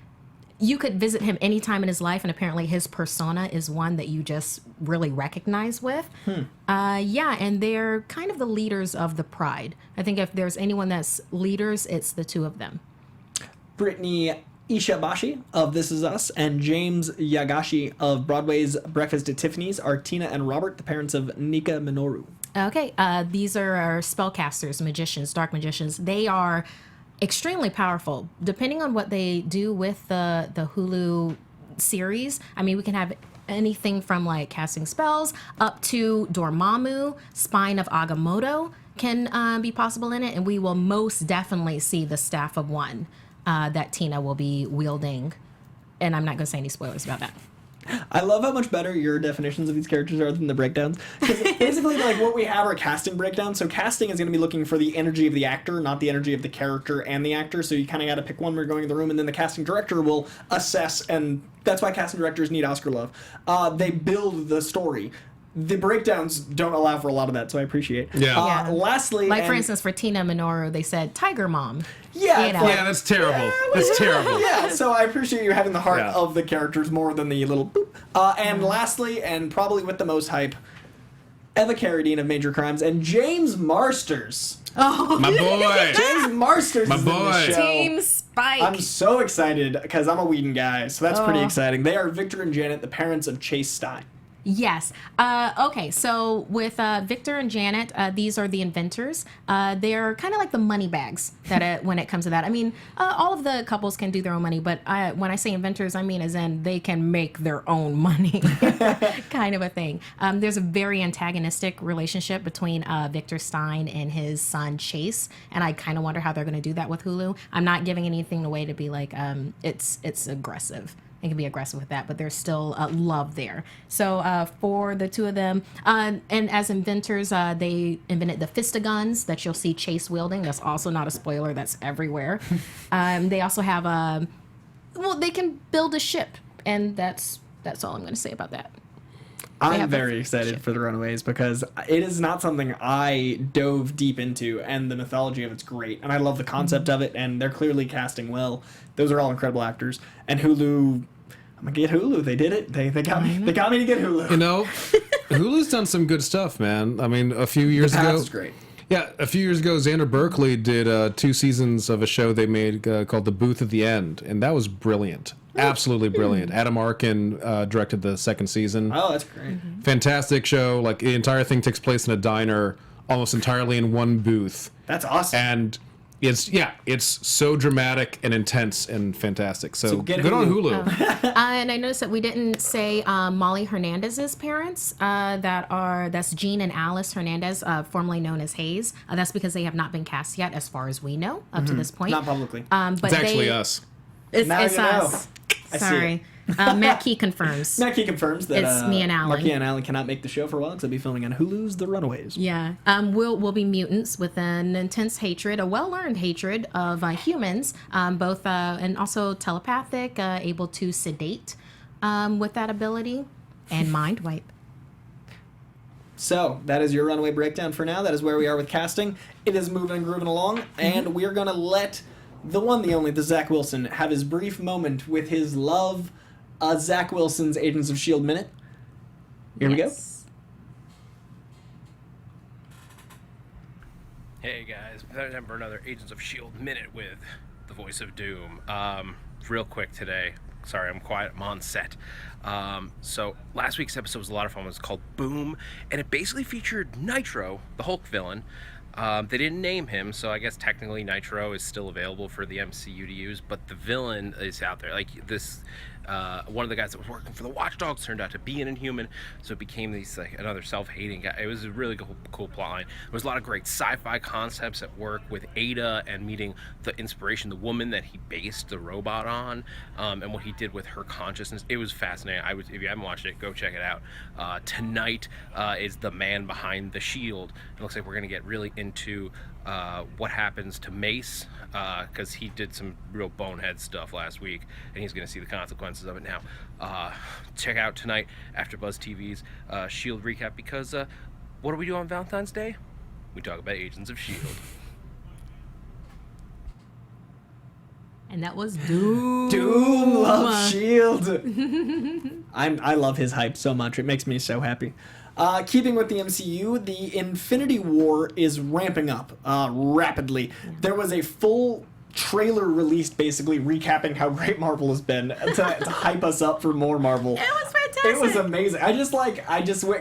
You could visit him anytime in his life, and apparently his persona is one that you just really recognize with. And they're kind of the leaders of the Pride. I think if there's anyone that's leaders, it's the two of them. Brittany Ishabashi of This Is Us and James Yagashi of Broadway's Breakfast at Tiffany's are Tina and Robert, the parents of Nika Minoru. Okay, these are our spellcasters, magicians, dark magicians. They are extremely powerful. Depending on what they do with the Hulu series, I mean, we can have anything from like casting spells up to Dormammu, Spine of Agamotto can be possible in it, and we will most definitely see the Staff of One that Tina will be wielding. And I'm not going to say any spoilers about that. I love how much better your definitions of these characters are than the breakdowns. Because basically, like, what we have are casting breakdowns. So casting is going to be looking for the energy of the actor, not the energy of the character and the actor. So you kind of got to pick one when you're going in the room, and then the casting director will assess, and that's why casting directors need Oscar love. They build the story. The breakdowns don't allow for a lot of that, so I appreciate. Yeah. Lastly, Like, for instance, for Tina Minoru, they said Tiger Mom. yeah, you know. Yeah, that's terrible. That's terrible. Yeah, so I appreciate you having the heart Yeah. of the characters more than the little boop. And lastly, and probably with the most hype, Eva Carradine of Major Crimes and James Marsters. My boy. James Marsters My is in the boy. show. Team Spike. I'm so excited because I'm a Whedon guy, so that's pretty Oh. exciting. They are Victor and Janet, the parents of Chase Stein. Yes. Okay, so with Victor and Janet, these are the inventors. They're kind of like the money bags that when it comes to that. I mean, all of the couples can do their own money, but when I say inventors, I mean as in they can make their own money kind of a thing. There's a very antagonistic relationship between Victor Stein and his son Chase, and I kind of wonder how they're going to do that with Hulu. I'm not giving anything away to be like, it's aggressive. It can be aggressive with that, but there's still love there. So for the two of them, and as inventors, they invented the fistaguns that you'll see Chase wielding. That's also not a spoiler. That's everywhere. They also have they can build a ship, and that's all I'm going to say about that. I'm very excited for the Runaways because it is not something I dove deep into, and the mythology of it's great, and I love the concept of it, and they're clearly casting well. Those are all incredible actors, and Hulu. I'm gonna get Hulu. They did it. They got me. They got me to get Hulu. You know, Hulu's done some good stuff, man. I mean, a few years ago. That's great. Yeah, a few years ago, Xander Berkeley did 2 seasons of a show they made called The Booth at the End, and that was brilliant. Absolutely brilliant. Adam Arkin directed the 2nd season. Oh, that's great. Fantastic show. Like, the entire thing takes place in a diner, almost entirely in one booth. That's awesome. And it's so dramatic and intense and fantastic. So get good on Hulu. Hulu. And I noticed that we didn't say Molly Hernandez's parents. That's Gene and Alice Hernandez, formerly known as Hayes. That's because they have not been cast yet, as far as we know, up to this point. Not publicly. But It's actually us. It's Now us. you know. I see Sorry. Matt Key confirms. Matt Key confirms that It's me and Alan. Marquis and Alan cannot make the show for a while because they'll be filming on Hulu's The Runaways. Yeah. We'll be mutants with an intense hatred, a well-learned hatred of humans, both and also telepathic, able to sedate with that ability, and mind wipe. So, that is your Runaway breakdown for now. That is where we are with casting. It is moving and grooving along, and we're going to let the one, the only, the Zach Wilson, have his brief moment with his love, Zach Wilson's Agents of S.H.I.E.L.D. minute. Here we go. Hey guys, time for another Agents of S.H.I.E.L.D. minute with the voice of Doom. Real quick today. Sorry, I'm quiet. I'm on set. So last week's episode was a lot of fun. It was called Boom, and it basically featured Nitro, the Hulk villain. They didn't name him, so I guess technically Nitro is still available for the MCU to use, but the villain is out there. Like this, one of the guys that was working for the Watchdogs turned out to be an Inhuman, so it became another self-hating guy. It was a really cool plotline. There was a lot of great sci-fi concepts at work with Ada and meeting the inspiration, the woman that he based the robot on, and what he did with her consciousness. It was fascinating. If you haven't watched it, go check it out. Tonight is the man behind the shield. It looks like we're going to get really into what happens to Mace, because he did some real bonehead stuff last week, and he's going to see the consequences of it now. Check out tonight AfterBuzz TV's S.H.I.E.L.D. recap, because what do we do on Valentine's Day? We talk about Agents of S.H.I.E.L.D. And that was Doom. Doom loves S.H.I.E.L.D. I love his hype so much. It makes me so happy. Keeping with the MCU, the Infinity War is ramping up rapidly. There was a full trailer released basically recapping how great Marvel has been to hype us up for more Marvel. It was fantastic. It was amazing. I just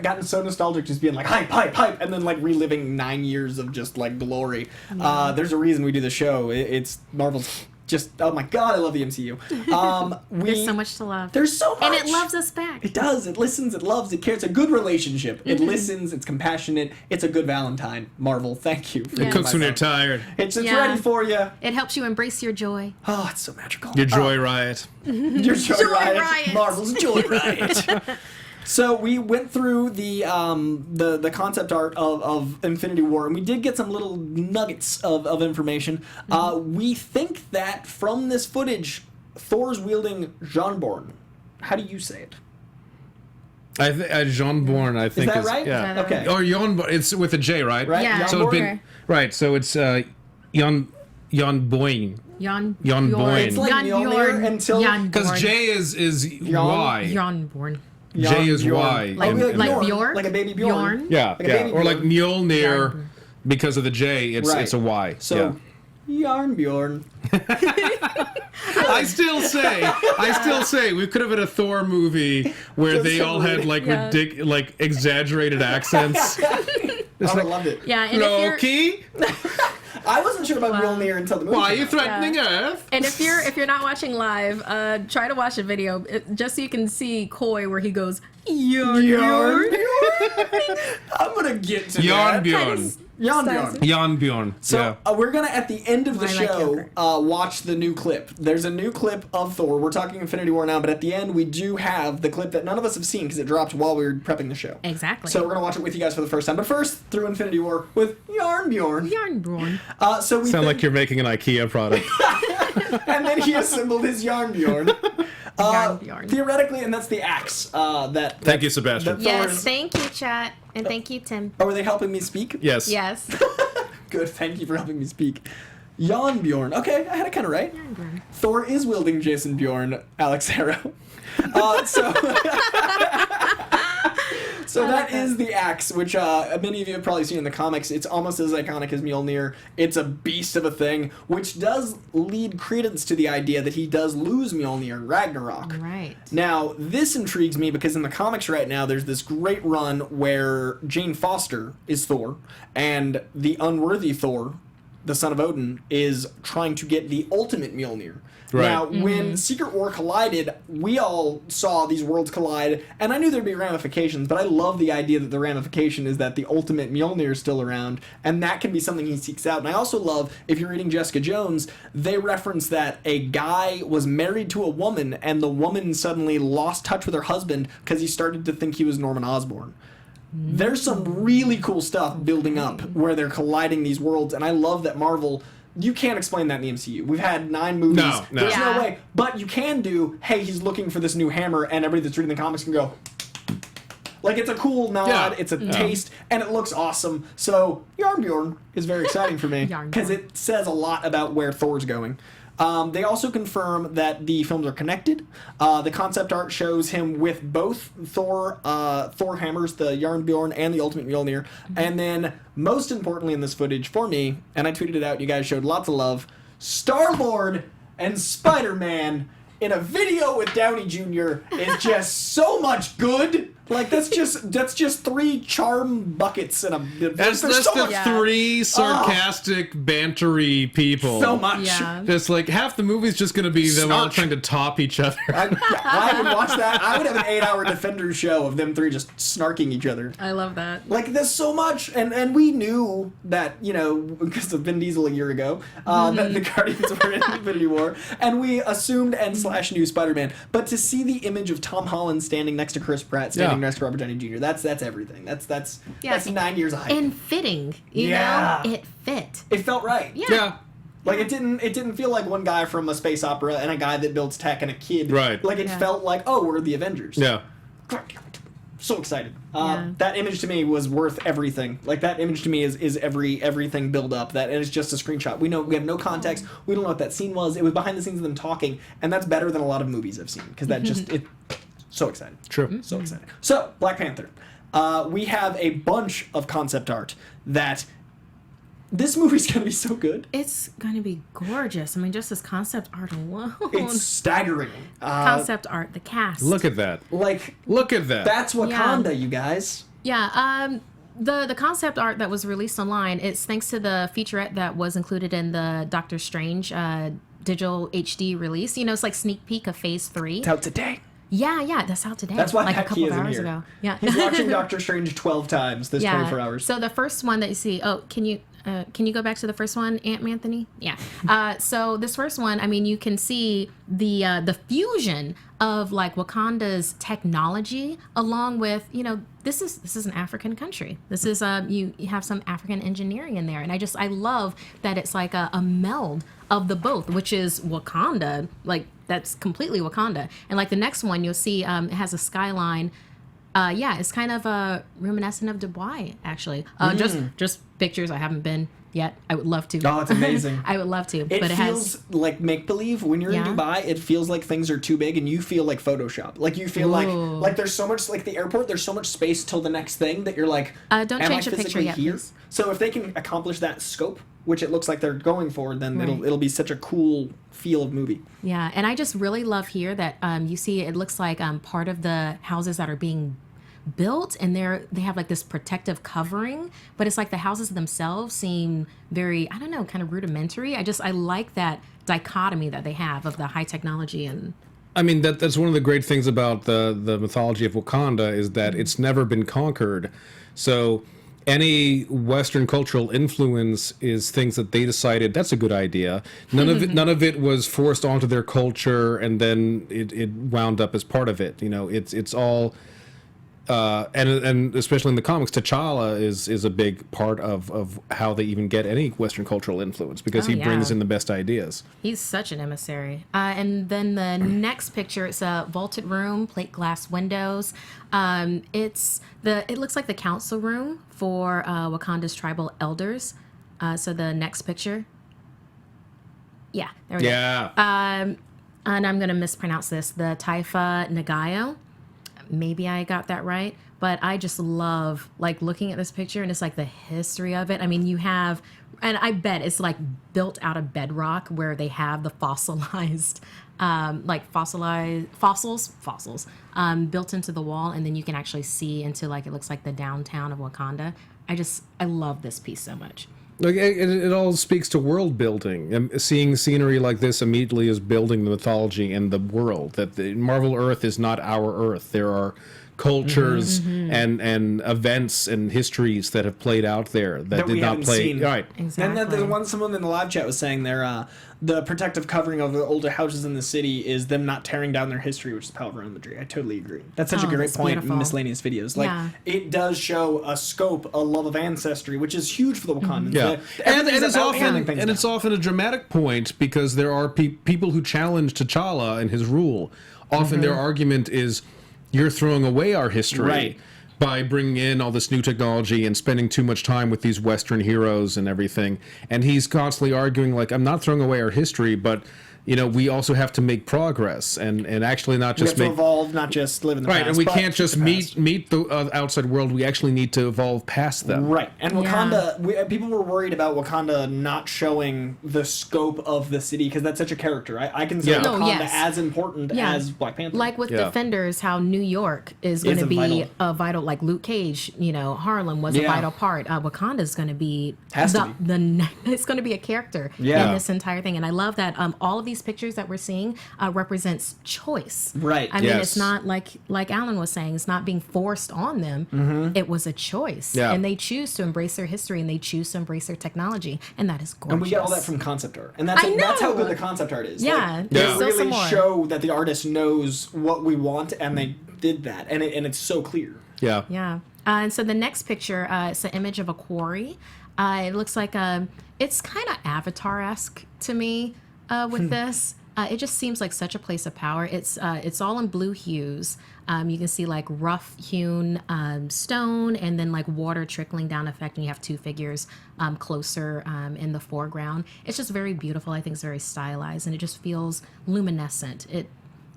gotten so nostalgic just being like hype, and then like reliving 9 years of just like glory. Yeah. There's a reason we do the show. It's Marvel's just, oh my god, I love the MCU. There's so much to love. There's so much. And it loves us back. It does. It listens. It loves. It cares. It's a good relationship. It listens. It's compassionate. It's a good Valentine. Marvel, thank you. Yeah. It cooks when you're tired. It's Yeah. ready for you. It helps you embrace your joy. Oh, it's so magical. Your joy riot. Your joy riot. riot. Marvel's joy riot. So we went through the concept art of Infinity War, and we did get some little nuggets of information. We think that from this footage, Thor's wielding Jeanborn. How do you say it? Jeanborn, I think. Is that right? Yeah. Okay. Or Jeanborn. It's with a J, right? Right? Yeah. So it's been Okay. right. So it's Jeanborn. Jan Boyne. It's like Jan Mjolnir Bjorn. until... Jan Because Bjorn. J is Y. Jan Born. J is Bjorn. Y. Like- and- like Bjorn, Bjork? like a baby Bjorn. Yeah, Like a yeah. baby Or like Bjorn. Mjolnir, Yarn. because of the J, it's Right. a Y. So, Yarn Bjorn. I I still say we could have had a Thor movie where Just they all had like exaggerated accents. I would have loved it. Yeah, and if you're, Loki, I wasn't sure about Mjolnir until the movie. why are you came out. threatening Earth? and if you're not watching live, try to watch a video just so you can see Koi where he goes yarn yarn. I'm gonna get to Yarn that. Bjorn. Yarn Bjorn. So we're gonna at the end of the I like show yogurt. watch the new clip. There's a new clip of Thor. We're talking Infinity War now, but at the end we do have the clip that none of us have seen because it dropped while we were prepping the show. Exactly. So we're gonna watch it with you guys for the first time. But first, through Infinity War with Yarn Bjorn. Yarn Bjorn. So we Sound like you're making an IKEA product. and then he assembled his Yarn Bjorn. Yarn Bjorn. Theoretically, and that's the axe. Thank you, Sebastian. that Yes, Thor's- thank you, chat, and thank you, Tim. Oh, were they helping me speak? Yes. Yes. Good, thank you for helping me speak. Yarn Bjorn. Okay, I had it kind of right. Yarn Bjorn. Thor is wielding Jason Bjorn, Alex Harrow. So that is the axe, which many of you have probably seen in the comics. It's almost as iconic as Mjolnir. It's a beast of a thing, which does lead credence to the idea that he does lose Mjolnir in Ragnarok. Right. Now, this intrigues me because in the comics right now, there's this great run where Jane Foster is Thor, and the unworthy Thor, the son of Odin, is trying to get the ultimate Mjolnir. Right. Now, when Secret War collided, we all saw these worlds collide, and I knew there'd be ramifications, but I love the idea that the ramification is that the ultimate Mjolnir is still around, and that can be something he seeks out. And I also love, if you're reading Jessica Jones, they reference that a guy was married to a woman, and the woman suddenly lost touch with her husband because he started to think he was Norman Osborn. There's some really cool stuff building up where they're colliding these worlds, and I love that Marvel... You can't explain that in the MCU. We've had 9 movies. No. There's Yeah. no way. But you can do, hey, he's looking for this new hammer, and everybody that's reading the comics can go... Like, it's a cool nod, Yeah. it's a taste, and it looks awesome. So, Yarn Bjorn is very exciting for me, Yarn because Bjorn. it says a lot about where Thor's going. They also confirm that the films are connected. The concept art shows him with both Thor hammers, the Yarn Bjorn and the Ultimate Mjolnir. And then, most importantly in this footage for me, and I tweeted it out, you guys showed lots of love, Star-Lord and Spider-Man in a video with Downey Jr. is just so much good. Like, that's just 3 charm buckets and a... That's there's so the much, 3 sarcastic, bantery people. so much. Yeah. Just like half the movie's just going to be them all Snark. trying to top each other. I would watch that. I would have an 8-hour Defenders show of them 3 just snarking each other. I love that. Like, there's so much, and we knew that, you know, because of Vin Diesel a year ago, that the Guardians were in Infinity War, and we assumed and / knew Spider-Man. But to see the image of Tom Holland standing next to Chris Pratt, standing next to Robert Downey Jr., that's everything. That's 9 years of hype. And fitting, you Yeah. know? It fit. It felt right. Yeah. Like, it didn't feel like one guy from a space opera and a guy that builds tech and a kid. Right. Like, it Yeah. felt like, oh, we're the Avengers. Yeah. So excited. Yeah. That image to me was worth everything. Like, that image to me is everything build up. That, and it's just a screenshot. We have no context. We don't know what that scene was. It was behind the scenes of them talking, and that's better than a lot of movies I've seen because that just so excited. True. So excited. So, Black Panther. We have a bunch of concept art that this movie's gonna be so good. It's going to be gorgeous. I mean, just this concept art alone. It's staggering. Concept art, the cast. Look at that. Like, Look at that. that's Wakanda, you guys. Yeah, the concept art that was released online, it's thanks to the featurette that was included in the Doctor Strange digital HD release. You know, it's like sneak peek of Phase 3. It's out today. Yeah, that's out today. That's why like a Matt couple Key of isn't hours here. ago. Yeah. He's watching Doctor Strange 12 times this 24 hours. So the first one that you see, can you go back to the first one, Aunt Anthony? Yeah. So this first one, I mean, you can see the fusion of like Wakanda's technology along with, you know, this is an African country. This is you have some African engineering in there, and I love that it's like a meld of the both, which is Wakanda, like that's completely Wakanda. And like the next one, you'll see it has a skyline. It's kind of reminiscent of Dubai, actually. Just pictures. I haven't been yet. I would love to. Oh, it's amazing. I would love to. It but it feels has like make-believe. When you're in Dubai, it feels like things are too big and you feel like Photoshop. Like you feel like there's so much, like the airport, there's so much space till the next thing that you're like, don't am change I the picture physically yet, here? please. So if they can accomplish that scope, which it looks like they're going for, then it'll be such a cool feel of movie. Yeah, and I just really love here that you see it looks like part of the houses that are being built, and they have like this protective covering, but it's like the houses themselves seem very, I don't know, kind of rudimentary. I like that dichotomy that they have of the high technology. And I mean, that's one of the great things about the mythology of Wakanda is that it's never been conquered. So any Western cultural influence is things that they decided that's a good idea. None of it was forced onto their culture, and then it wound up as part of it. You know, it's all. And especially in the comics, T'Challa is a big part of how they even get any Western cultural influence, because he brings in the best ideas. He's such an emissary. And then the next picture, it's a vaulted room, plate glass windows. It looks like the council room for Wakanda's tribal elders. So the next picture. Yeah, there we go. And I'm going to mispronounce this. The Taifa Nagayo. Maybe I got that right, but I just love like looking at this picture, and it's like the history of it. I mean, you have, and I bet it's like built out of bedrock where they have the fossilized, fossils built into the wall, and then you can actually see into like it looks like the downtown of Wakanda. I love this piece so much. Like it all speaks to world building. And seeing scenery like this immediately is building the mythology and the world. That the Marvel Earth is not our Earth. There are cultures and events and histories that have played out there that did not play. Seen. Right. Exactly. And then someone in the live chat was saying the protective covering of the older houses in the city is them not tearing down their history, which is powerful imagery. I totally agree. That's such a great point beautiful. in miscellaneous videos. Like it does show a scope, a love of ancestry, which is huge for the Wakandans. Yeah, and It's it's often a dramatic point, because there are people who challenge T'Challa and his rule. Often their argument is, you're throwing away our history by bringing in all this new technology and spending too much time with these Western heroes and everything. And he's constantly arguing, like, I'm not throwing away our history, but you know, we also have to make progress and actually not just we have to evolve, not just live in the past. Right, and we can't just meet the outside world. We actually need to evolve past them. Right, and Wakanda, people were worried about Wakanda not showing the scope of the city, because that's such a character. I consider Wakanda as important as Black Panther. Like with Defenders, how New York is going to be a vital, like Luke Cage, you know, Harlem was a vital part. Wakanda is going to be it's going to be a character in this entire thing, and I love that all of these pictures that we're seeing represents choice. Right. I mean, it's not like Alan was saying, it's not being forced on them. It was a choice. Yeah. And they choose to embrace their history, and they choose to embrace their technology. And that is gorgeous. And we get all that from concept art. And that's how good the concept art is. Yeah. Like, they really show that the artist knows what we want, and they did that. And it's so clear. Yeah. Yeah. And so the next picture, it's an image of a quarry. It looks like it's kind of Avatar-esque to me. With this, it just seems like such a place of power. It's all in blue hues. You can see like rough hewn stone, and then like water trickling down effect, and you have two figures closer in the foreground. It's just very beautiful. I think it's very stylized, and it just feels luminescent. I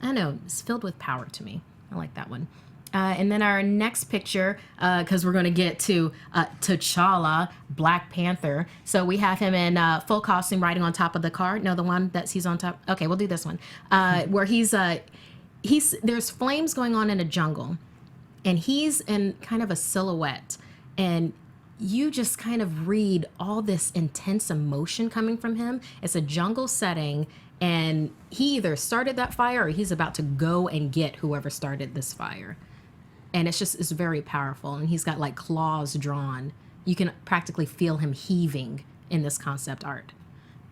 don't know, it's filled with power to me. I like that one. And then our next picture, because we're going to get to T'Challa, Black Panther. So we have him in full costume riding on top of the car. No, the one that he's on top. Okay, we'll do this one. Where there's flames going on in a jungle, and he's in kind of a silhouette. And you just kind of read all this intense emotion coming from him. It's a jungle setting, and he either started that fire or he's about to go and get whoever started this fire. And it's very powerful. And he's got like claws drawn. You can practically feel him heaving in this concept art.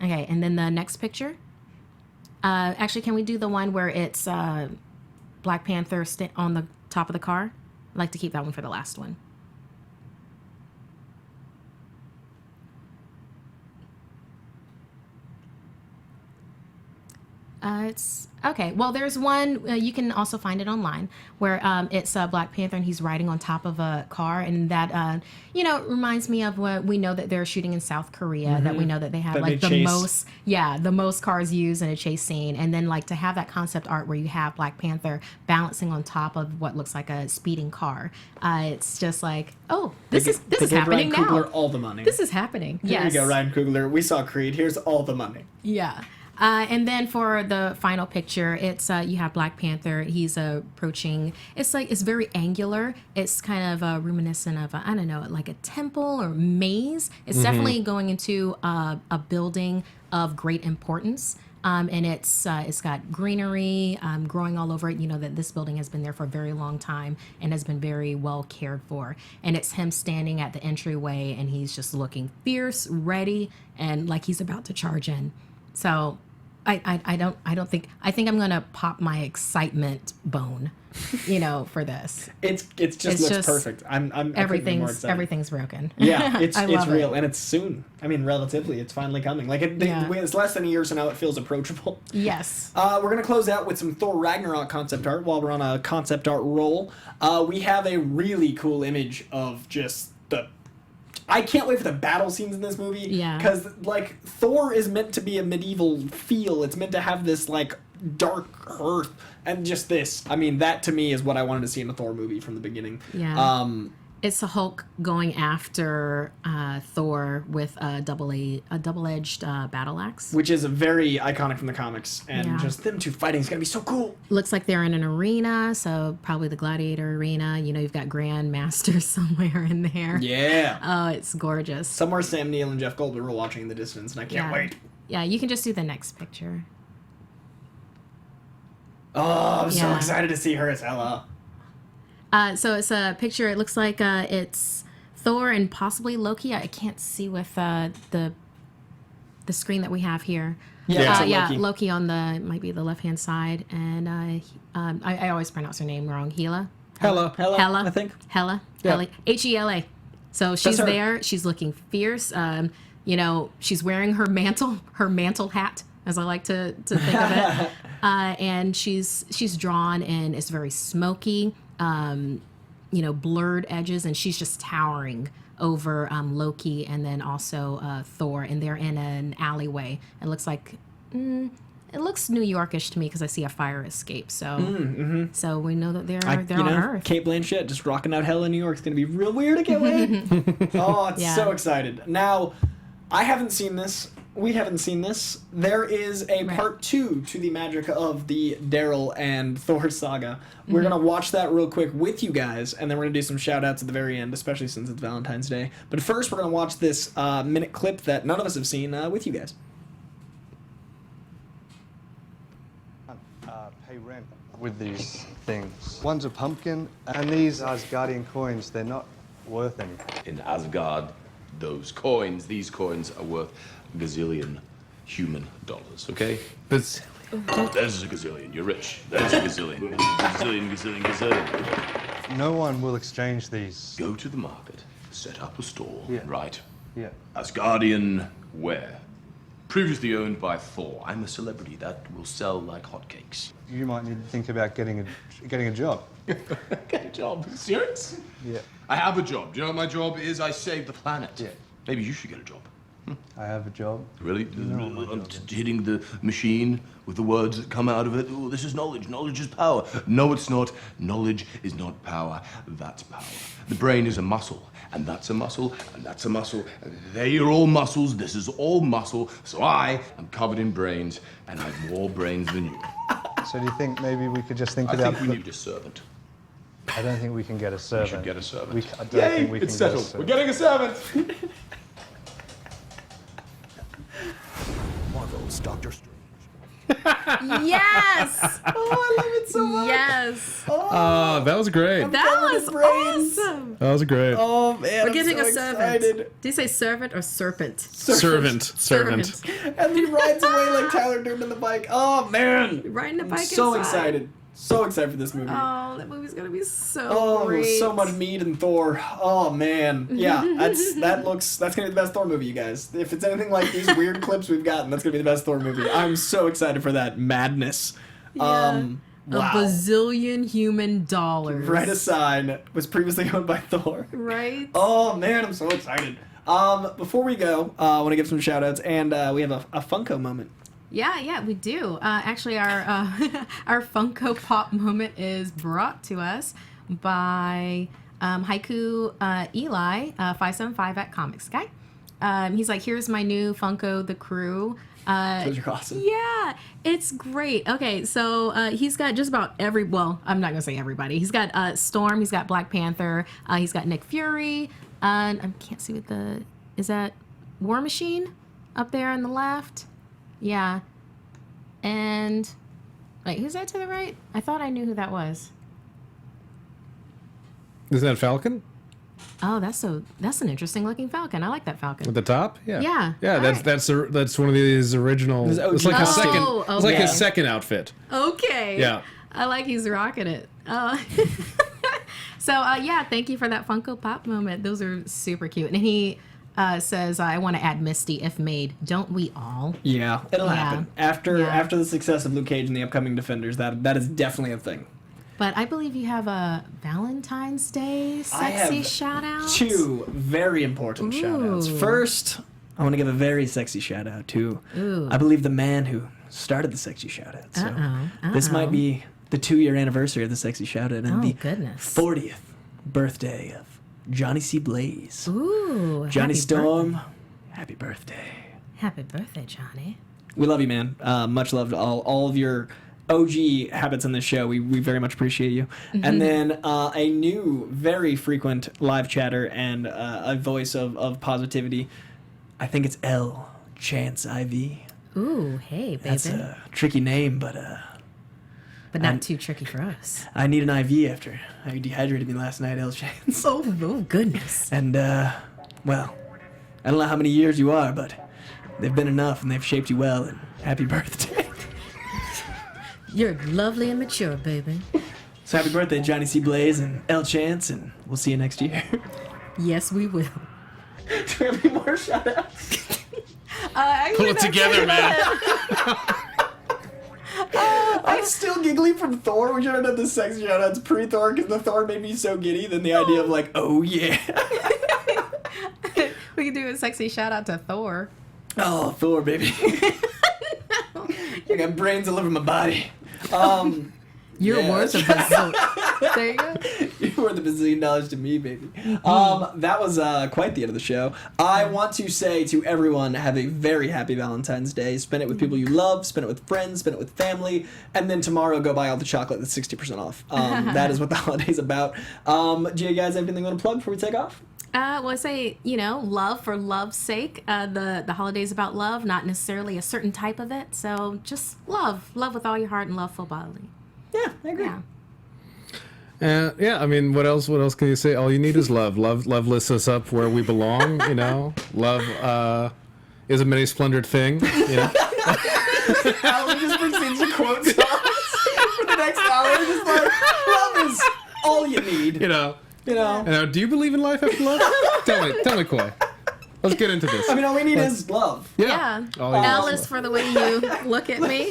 Okay, and then the next picture. Actually, can we do the one where it's Black Panther on the top of the car? I'd like to keep that one for the last one. It's okay. Well, there's one you can also find it online where it's Black Panther and he's riding on top of a car, and that reminds me of what we know that they're shooting in South Korea. That we know that they have like the most cars used in a chase scene, and then like to have that concept art where you have Black Panther balancing on top of what looks like a speeding car. It's just like, oh, this is happening Ryan now. Coogler all the money. This is happening. Here you go, Ryan Coogler. We saw Creed. Here's all the money. Yeah. And then for the final picture, it's you have Black Panther. He's approaching. It's very angular. It's kind of reminiscent of I don't know, like a temple or maze. It's definitely going into a building of great importance. And it's got greenery growing all over it. You know that this building has been there for a very long time and has been very well cared for. And it's him standing at the entryway, and he's just looking fierce, ready, and like he's about to charge in. So I think I'm gonna pop my excitement bone, for this. It's looks perfect. I'm everything's broken. Yeah, it's real, it. and it's soon. I mean, relatively, it's finally coming. Like it's less than a year, so now it feels approachable. Yes. We're gonna close out with some Thor Ragnarok concept art while we're on a concept art roll. We have a really cool image of just I can't wait for the battle scenes in this movie. Yeah. Because, like, Thor is meant to be a medieval feel. It's meant to have this, like, dark earth. And just this. I mean, that to me is what I wanted to see in a Thor movie from the beginning. Yeah. It's a Hulk going after Thor with a double-edged battle axe. Which is very iconic from the comics. And just them two fighting is going to be so cool. Looks like they're in an arena, so probably the gladiator arena. You've got Grandmasters somewhere in there. Yeah. Oh, it's gorgeous. Somewhere Sam Neill and Jeff Goldblum were watching in the distance, and I can't wait. Yeah, you can just do the next picture. Oh, I'm so excited to see her as Hela. So it's a picture. It looks like it's Thor and possibly Loki. I can't see with the screen that we have here. Loki on might be the left hand side, and I always pronounce her name wrong. Hela, I think. Hela, Yeah. Hela. So she's there. She's looking fierce. She's wearing her mantle hat, as I like to think of it. And she's drawn, and it's very smoky. Blurred edges, and she's just towering over Loki and then also Thor, and they're in an alleyway. It looks like it looks New Yorkish to me because I see a fire escape. So so we know that they're on Earth. Kate Blanchett just rocking out Hell in New York. It's gonna be real weird. I can't wait. So excited. Now, I haven't seen this. We haven't seen this. There is a part 2 to the magic of the Daryl and Thor saga. We're going to watch that real quick with you guys, and then we're going to do some shout-outs at the very end, especially since it's Valentine's Day. But first, we're going to watch this minute clip that none of us have seen with you guys. Pay rent with these things. One's a pumpkin, and these Asgardian coins, they're not worth anything. In Asgard, these coins are worth a gazillion human dollars, okay? But There's a gazillion, you're rich. There's a gazillion. Gazillion. No one will exchange these. Go to the market, set up a stall, right? Yeah. Asgardian ware. Previously owned by Thor. I'm a celebrity that will sell like hotcakes. You might need to think about getting a job. Get a job? Serious? Yeah. I have a job. Do you know what my job is? I save the planet. Yeah. Maybe you should get a job. I have a job. Really? No, I'm hitting the machine with the words that come out of it. Oh, this is knowledge. Knowledge is power. No, it's not. Knowledge is not power. That's power. The brain is a muscle, and that's a muscle, and that's a muscle. And they are all muscles. This is all muscle. So I am covered in brains, and I have more brains than you. So do you think maybe we could just think I about... think we need a servant. I don't think we can get a servant. We should get a servant. I don't think we can it's get a settled. servant. We're getting a servant. Yes! Oh, I love it so much. Yes. Oh, That was great. That was awesome. That was great. oh man, We're getting I'm so a servant. excited. Do you say servant or serpent? Servant. And he rides away like Tyler Durden on the bike. Oh man, Riding the bike so inside. excited. So excited for this movie. Oh, that movie's gonna be so Oh, great. so much meat and Thor. Oh man, yeah, that's gonna be the best Thor movie, you guys. If it's anything like these weird clips we've gotten, that's gonna be the best Thor movie. I'm so excited for that madness. Yeah. Wow. A bazillion human dollars. Write a sign was previously owned by Thor. Right? Oh man, I'm so excited. Before we go, I want to give some shout outs, and we have a Funko moment. Yeah, we do. Actually, our our Funko Pop moment is brought to us by Haiku Eli 575 at Comics Guy. He's like, here's my new Funko the Crew. Those are awesome. Yeah, it's great. Okay, so he's got just about well, I'm not gonna say everybody. He's got Storm. He's got Black Panther. He's got Nick Fury. I can't see what is that War Machine up there on the left. Yeah. And wait, who's that to the right? I thought I knew who that was. Isn't that Falcon? Oh, that's an interesting looking Falcon. I like that Falcon. At the top? Yeah. Yeah. Yeah, All right. that's one of his original. His OG It's like his second. Oh, It's like his okay. second outfit. Okay. Yeah. I like he's rocking it. So yeah, thank you for that Funko Pop moment. Those are super cute. And he says, I want to add Misty if made. Don't we all? Yeah, it'll Yeah. happen after Yeah. the success of Luke Cage and the upcoming Defenders. That is definitely a thing. But I believe you have a Valentine's Day I sexy have shout out. Two very important shout outs. Ooh. First, I want to give a very sexy shout out to, Ooh. I believe, the man who started the sexy shout out. So this might be the 2-year anniversary of the sexy shout out and Oh, the goodness. 40th birthday of Johnny C. Blaze. Ooh. Johnny happy Storm, birthday. happy birthday. Happy birthday, Johnny. We love you, man. Much love to all of your OG habits in this show. We very much appreciate you. And then a new, very frequent live chatter and a voice of positivity. I think it's L. Chance IV. Ooh, hey, baby. That's a tricky name, but not too tricky for us. I need an IV after you dehydrated me last night, L. Chance. Oh, goodness. And, well, I don't know how many years you are, but they've been enough and they've shaped you well, and happy birthday. You're lovely and mature, baby. So happy birthday, Johnny C. Blaze and L. Chance, and we'll see you next year. Yes, we will. Do we have any more shout-outs? Pull it together, man. I'm still giggly from Thor. We should have done the sexy shout-outs pre-Thor, because the Thor made me so giddy. Then the idea of like, oh yeah. We could do a sexy shout out to Thor. Oh, Thor, baby. I got brains all over my body. You're Yeah, worth a bazillion. There you go. You're worth $1 bazillion to me, baby. That was quite the end of the show. I want to say to everyone, have a very happy Valentine's Day. Spend it with people you love, spend it with friends, spend it with family, and then tomorrow go buy all the chocolate that's 60% off. That is what the holiday's about. Do you guys have anything you want to plug before we take off? Well, I say, love for love's sake. The holiday's about love, not necessarily a certain type of it. So just love with all your heart and love full bodily. Yeah, I agree. Yeah. Yeah, I mean, what else can you say? All you need is love. Love lifts us up where we belong, Love is a many splendored thing, Alan just proceeds to quote songs for the next hour. Just like, love is all you need. Do you believe in life after love? Tell me, Coy. Let's get into this. I mean, all we need is love. Yeah. All you need is Ellis, love. for the way you look at me.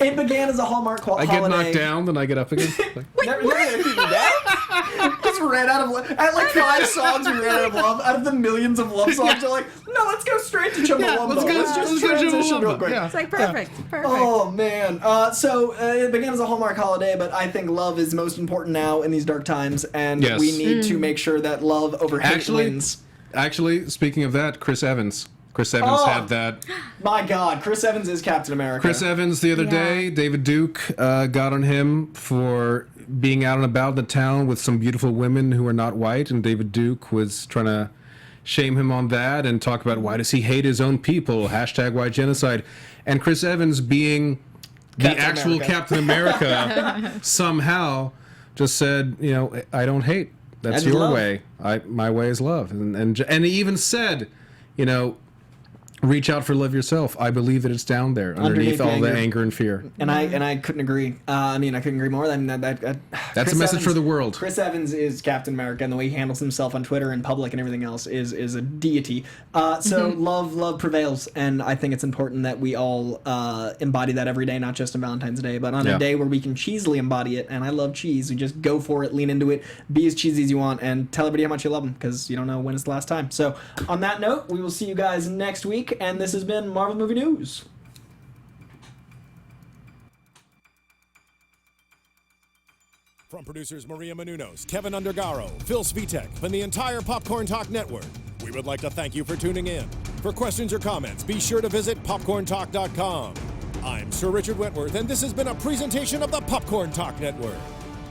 It began as a Hallmark I holiday. get knocked down, then I get up again. Never gonna keep you down. Just ran out of love. At like 5 songs, we ran out of love. Out of the millions of love songs, you're like, no, let's go straight to Chumbawamba. let's just go transition Chumbawamba. real quick. Yeah. It's like perfect. Oh man! So it began as a Hallmark holiday, but I think love is most important now in these dark times, and Yes. we need to make sure that love over hate wins. Actually, speaking of that, Chris Evans Oh. had that. My God, Chris Evans is Captain America. Chris Evans the other day, David Duke got on him for being out and about in the town with some beautiful women who are not white, and David Duke was trying to shame him on that and talk about why does he hate his own people, #white genocide. And Chris Evans, being actual Captain America somehow just said, you know, I don't hate. That's your love. way. My way is love. And he even said, you know, reach out for love yourself. I believe that it's down there underneath all the anger and fear. And I couldn't agree. I couldn't agree more. That's a message for the world. Chris Evans is Captain America, and the way he handles himself on Twitter and public and everything else is a deity. So love prevails, and I think it's important that we all embody that every day, not just on Valentine's Day, but on a day where we can cheesily embody it. And I love cheese. We just go for it, lean into it, be as cheesy as you want, and tell everybody how much you love them, because you don't know when it's the last time. So on that note, we will see you guys next week. And this has been Marvel Movie News. From producers Maria Menounos, Kevin Undergaro, Phil Svitek, and the entire Popcorn Talk Network, we would like to thank you for tuning in. For questions or comments, be sure to visit popcorntalk.com. I'm Sir Richard Wentworth, and this has been a presentation of the Popcorn Talk Network.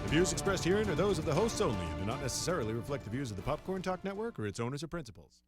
The views expressed herein are those of the hosts only and do not necessarily reflect the views of the Popcorn Talk Network or its owners or principals.